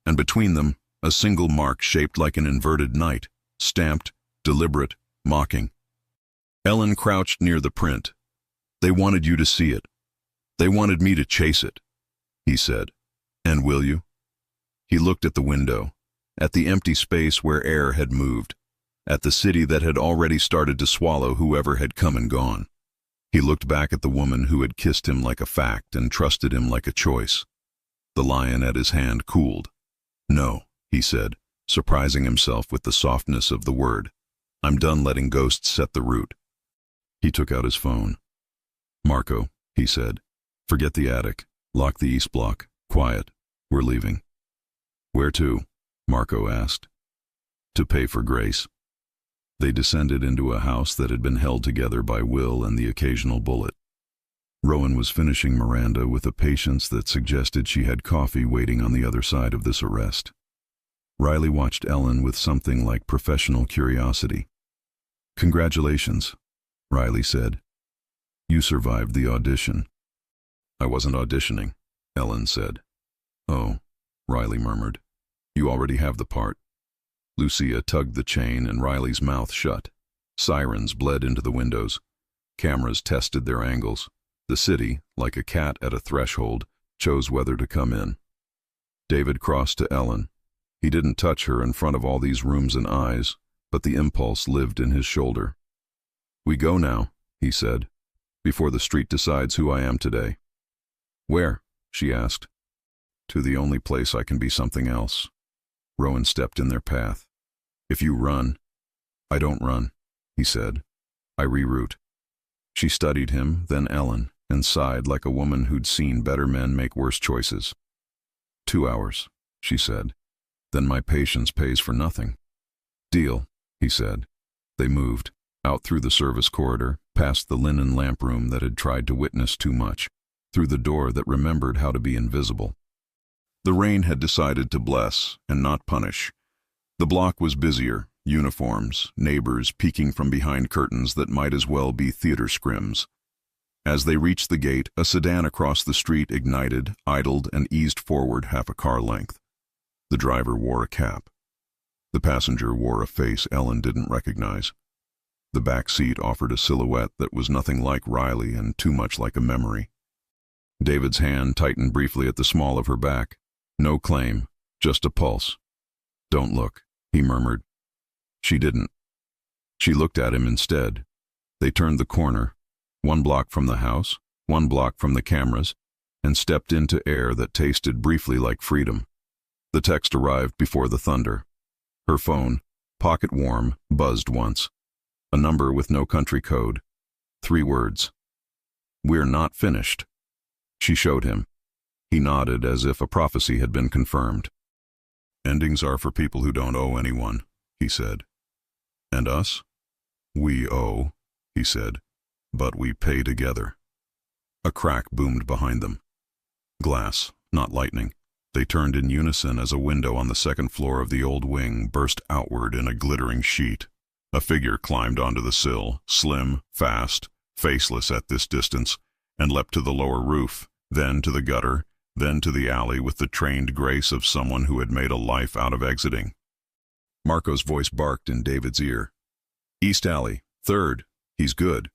and between them, a single mark shaped like an inverted knight, stamped, deliberate, mocking. Ellen crouched near the print. They wanted you to see it. They wanted me to chase it, he said. And will you? He looked at the window, at the empty space where air had moved, at the city that had already started to swallow whoever had come and gone. He looked back at the woman who had kissed him like a fact and trusted him like a choice. The lion at his hand cooled. No, he said, surprising himself with the softness of the word. I'm done letting ghosts set the route. He took out his phone. Marco, he said, forget the attic. Lock the east block. Quiet. We're leaving. Where to? Marco asked. To pay for grace. They descended into a house that had been held together by will and the occasional bullet. Rowan was finishing Miranda with a patience that suggested she had coffee waiting on the other side of this arrest. Riley watched Ellen with something like professional curiosity. Congratulations, Riley said. You survived the audition. I wasn't auditioning, Ellen said. Oh, Riley murmured. You already have the part. Lucia tugged the chain and Riley's mouth shut. Sirens bled into the windows. Cameras tested their angles. The city, like a cat at a threshold, chose whether to come in. David crossed to Ellen. He didn't touch her in front of all these rooms and eyes, but the impulse lived in his shoulder. We go now, he said, before the street decides who I am today. Where? She asked. To the only place I can be something else. Rowan stepped in their path. If you run. I don't run, he said. I reroute. She studied him, then Ellen, and sighed like a woman who'd seen better men make worse choices. 2 hours, she said. Then my patience pays for nothing. Deal, he said. They moved, out through the service corridor, past the linen lamp room that had tried to witness too much, through the door that remembered how to be invisible. The rain had decided to bless and not punish. The block was busier, uniforms, neighbors peeking from behind curtains that might as well be theater scrims. As they reached the gate, a sedan across the street ignited, idled, and eased forward half a car length. The driver wore a cap. The passenger wore a face Ellen didn't recognize. The back seat offered a silhouette that was nothing like Riley and too much like a memory. David's hand tightened briefly at the small of her back. No claim, just a pulse. Don't look, he murmured. She didn't. She looked at him instead. They turned the corner, 1 block from the house, 1 block from the cameras, and stepped into air that tasted briefly like freedom. The text arrived before the thunder. Her phone, pocket warm, buzzed once. A number with no country code. 3 words. We're not finished. She showed him. He nodded as if a prophecy had been confirmed. Endings are for people who don't owe anyone, he said. And us? "We owe," he said, "but we pay together." A crack boomed behind them. Glass, not lightning. They turned in unison as a window on the second floor of the old wing burst outward in a glittering sheet. A figure climbed onto the sill, slim, fast, faceless at this distance, and leapt to the lower roof, then to the gutter, then to the alley with the trained grace of someone who had made a life out of exiting. Marco's voice barked in David's ear. "East alley, third. He's good."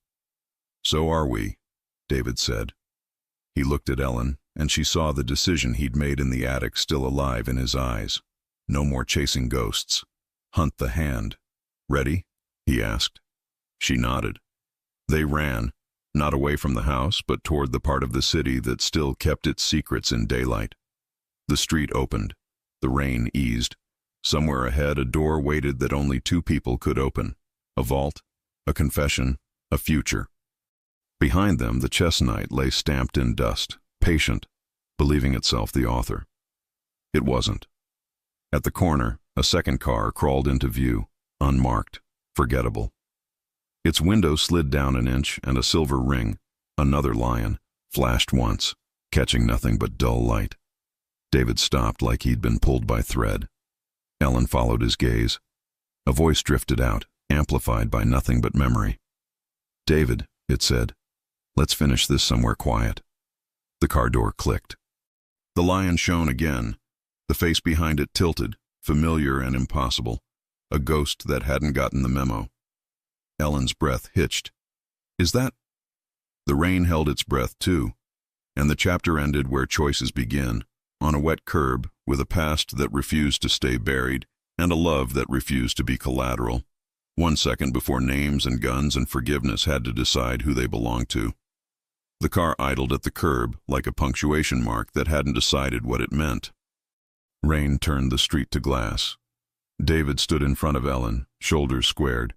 "So are we," David said. He looked at Ellen, and she saw the decision he'd made in the attic still alive in his eyes. No more chasing ghosts. Hunt the hand. "Ready?" he asked. She nodded. They ran, not away from the house, but toward the part of the city that still kept its secrets in daylight. The street opened. The rain eased. Somewhere ahead, a door waited that only two people could open. A vault, a confession, a future. Behind them, the chess knight lay stamped in dust, patient, believing itself the author. It wasn't. At the corner, a second car crawled into view, unmarked, forgettable. Its window slid down an inch, and a silver ring, another lion, flashed once, catching nothing but dull light. David stopped like he'd been pulled by thread. Ellen followed his gaze. A voice drifted out, amplified by nothing but memory. "David," it said, "let's finish this somewhere quiet." The car door clicked. The lion shone again. The face behind it tilted, familiar and impossible. A ghost that hadn't gotten the memo. Ellen's breath hitched. "Is that—" The rain held its breath too, and the chapter ended where choices begin, on a wet curb, with a past that refused to stay buried, and a love that refused to be collateral. 1 second before names and guns and forgiveness had to decide who they belonged to. The car idled at the curb, like a punctuation mark that hadn't decided what it meant. Rain turned the street to glass. David stood in front of Ellen, shoulders squared,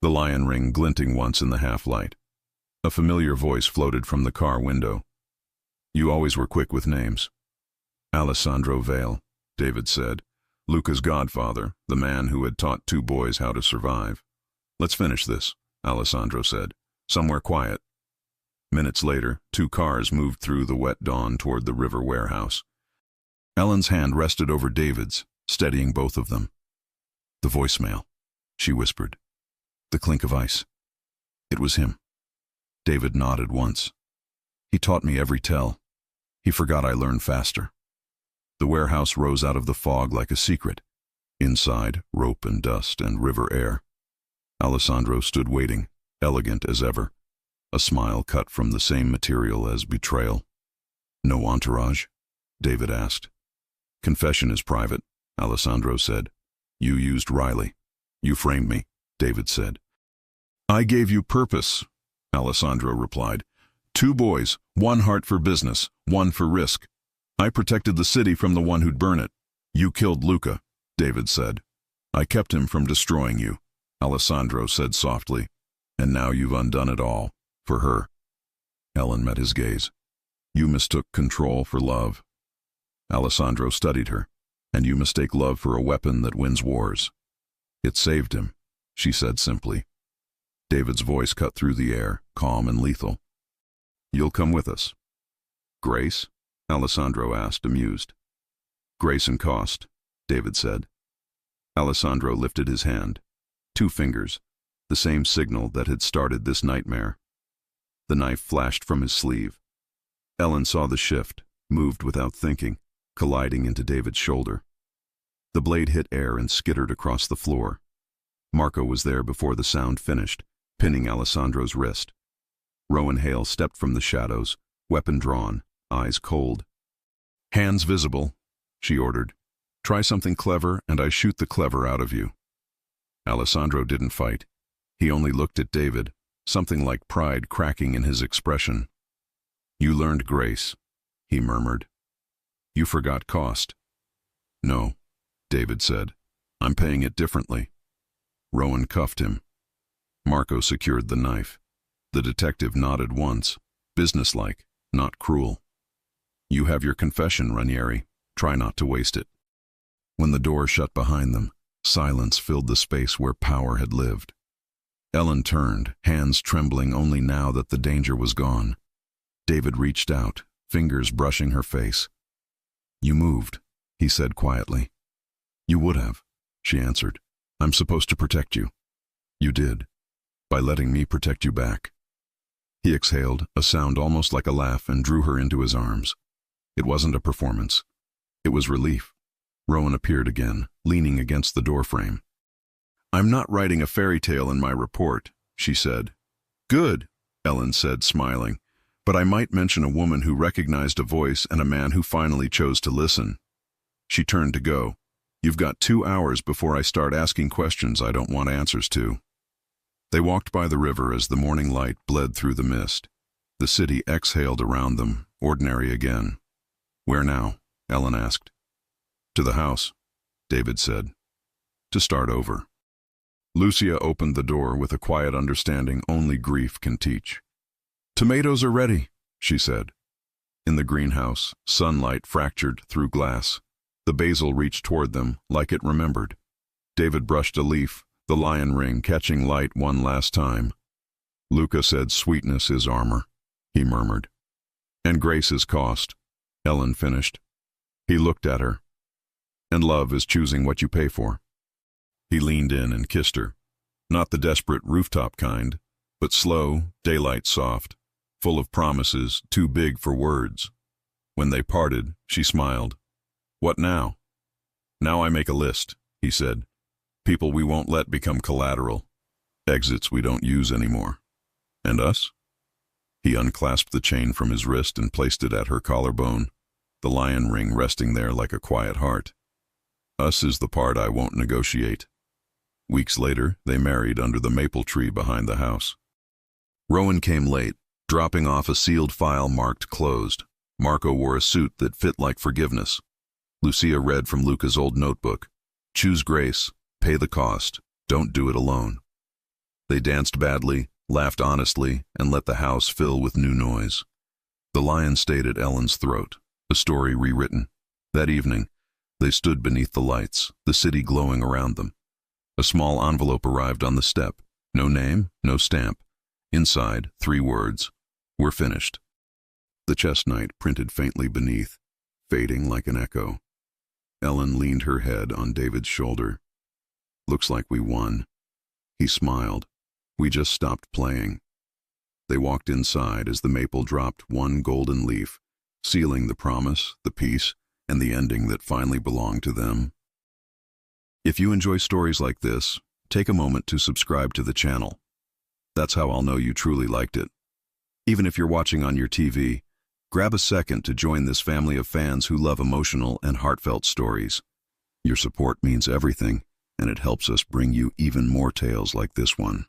the lion ring glinting once in the half-light. A familiar voice floated from the car window. "You always were quick with names." "Alessandro Vale," David said. "Luca's godfather, the man who had taught 2 boys how to survive." "Let's finish this," Alessandro said. "Somewhere quiet." Minutes later, 2 cars moved through the wet dawn toward the river warehouse. Ellen's hand rested over David's, steadying both of them. "The voicemail," she whispered. The clink of ice. It was him. David nodded once. "He taught me every tell. He forgot I learned faster." The warehouse rose out of the fog like a secret. Inside, rope and dust and river air. Alessandro stood waiting, elegant as ever. A smile cut from the same material as betrayal. "No entourage?" David asked. "Confession is private," Alessandro said. "You used Riley. You framed me," David said. "I gave you purpose," Alessandro replied. 2 boys, 1 heart for business, 1 for risk. I protected the city from the one who'd burn it. You killed Luca, David said. "I kept him from destroying you," Alessandro said softly. "And now you've undone it all. For her." Ellen met his gaze. "You mistook control for love." Alessandro studied her. "And you mistake love for a weapon that wins wars." "It saved him," she said simply. David's voice cut through the air, calm and lethal. "You'll come with us." "Grace?" Alessandro asked, amused. "Grace and cost," David said. Alessandro lifted his hand. 2 fingers, the same signal that had started this nightmare. The knife flashed from his sleeve. Ellen saw the shift, moved without thinking, colliding into David's shoulder. The blade hit air and skittered across the floor. Marco was there before the sound finished, pinning Alessandro's wrist. Rowan Hale stepped from the shadows, weapon drawn, eyes cold. "Hands visible," she ordered. "Try something clever and I shoot the clever out of you." Alessandro didn't fight. He only looked at David, something like pride cracking in his expression. "You learned grace," he murmured. "You forgot cost." "No," David said. "I'm paying it differently." Rowan cuffed him. Marco secured the knife. The detective nodded once, businesslike, not cruel. "You have your confession, Ranieri. Try not to waste it." When the door shut behind them, silence filled the space where power had lived. Ellen turned, hands trembling only now that the danger was gone. David reached out, fingers brushing her face. "You moved," he said quietly. "You would have," she answered. "I'm supposed to protect you." "You did, by letting me protect you back." He exhaled, a sound almost like a laugh, and drew her into his arms. It wasn't a performance. It was relief. Rowan appeared again, leaning against the doorframe. "I'm not writing a fairy tale in my report," she said. "Good," Ellen said, smiling. "But I might mention a woman who recognized a voice and a man who finally chose to listen." She turned to go. "You've got 2 hours before I start asking questions I don't want answers to." They walked by the river as the morning light bled through the mist. The city exhaled around them, ordinary again. "Where now?" Ellen asked. "To the house," David said. "To start over." Lucia opened the door with a quiet understanding only grief can teach. "Tomatoes are ready," she said. In the greenhouse, sunlight fractured through glass. The basil reached toward them like it remembered. David brushed a leaf, the lion ring catching light one last time. "Luca said sweetness is armor," he murmured. "And grace is cost," Ellen finished. He looked at her. "And love is choosing what you pay for." He leaned in and kissed her. Not the desperate rooftop kind, but slow, daylight soft, full of promises too big for words. When they parted, she smiled. "What now?" "Now I make a list," he said. "People we won't let become collateral. Exits we don't use anymore. And us?" He unclasped the chain from his wrist and placed it at her collarbone, the lion ring resting there like a quiet heart. "Us is the part I won't negotiate." Weeks later, they married under the maple tree behind the house. Rowan came late, dropping off a sealed file marked closed. Marco wore a suit that fit like forgiveness. Lucia read from Luca's old notebook. "Choose grace, pay the cost, don't do it alone." They danced badly, laughed honestly, and let the house fill with new noise. The lion stayed at Ellen's throat, a story rewritten. That evening, they stood beneath the lights, the city glowing around them. A small envelope arrived on the step. No name, no stamp. Inside, 3 words. "We're finished." The chestnut printed faintly beneath, fading like an echo. Ellen leaned her head on David's shoulder. "Looks like we won." He smiled. "We just stopped playing." They walked inside as the maple dropped one golden leaf, sealing the promise, the peace, and the ending that finally belonged to them. If you enjoy stories like this, take a moment to subscribe to the channel. That's how I'll know you truly liked it. Even if you're watching on your TV, grab a second to join this family of fans who love emotional and heartfelt stories. Your support means everything, and it helps us bring you even more tales like this one.